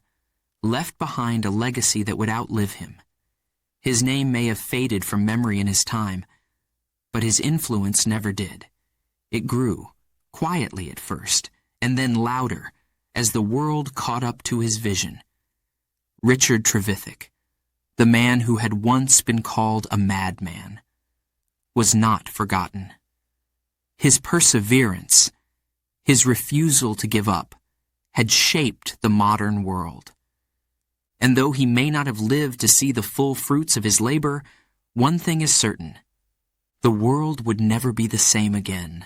[SPEAKER 1] left behind a legacy that would outlive him. His name may have faded from memory in his time, but his influence never did. It grew, quietly at first, and then louder, as the world caught up to his vision. Richard Trevithick, the man who had once been called a madman, was not forgotten. His perseverance, his refusal to give up, had shaped the modern world. And though he may not have lived to see the full fruits of his labor, one thing is certain: the world would never be the same again.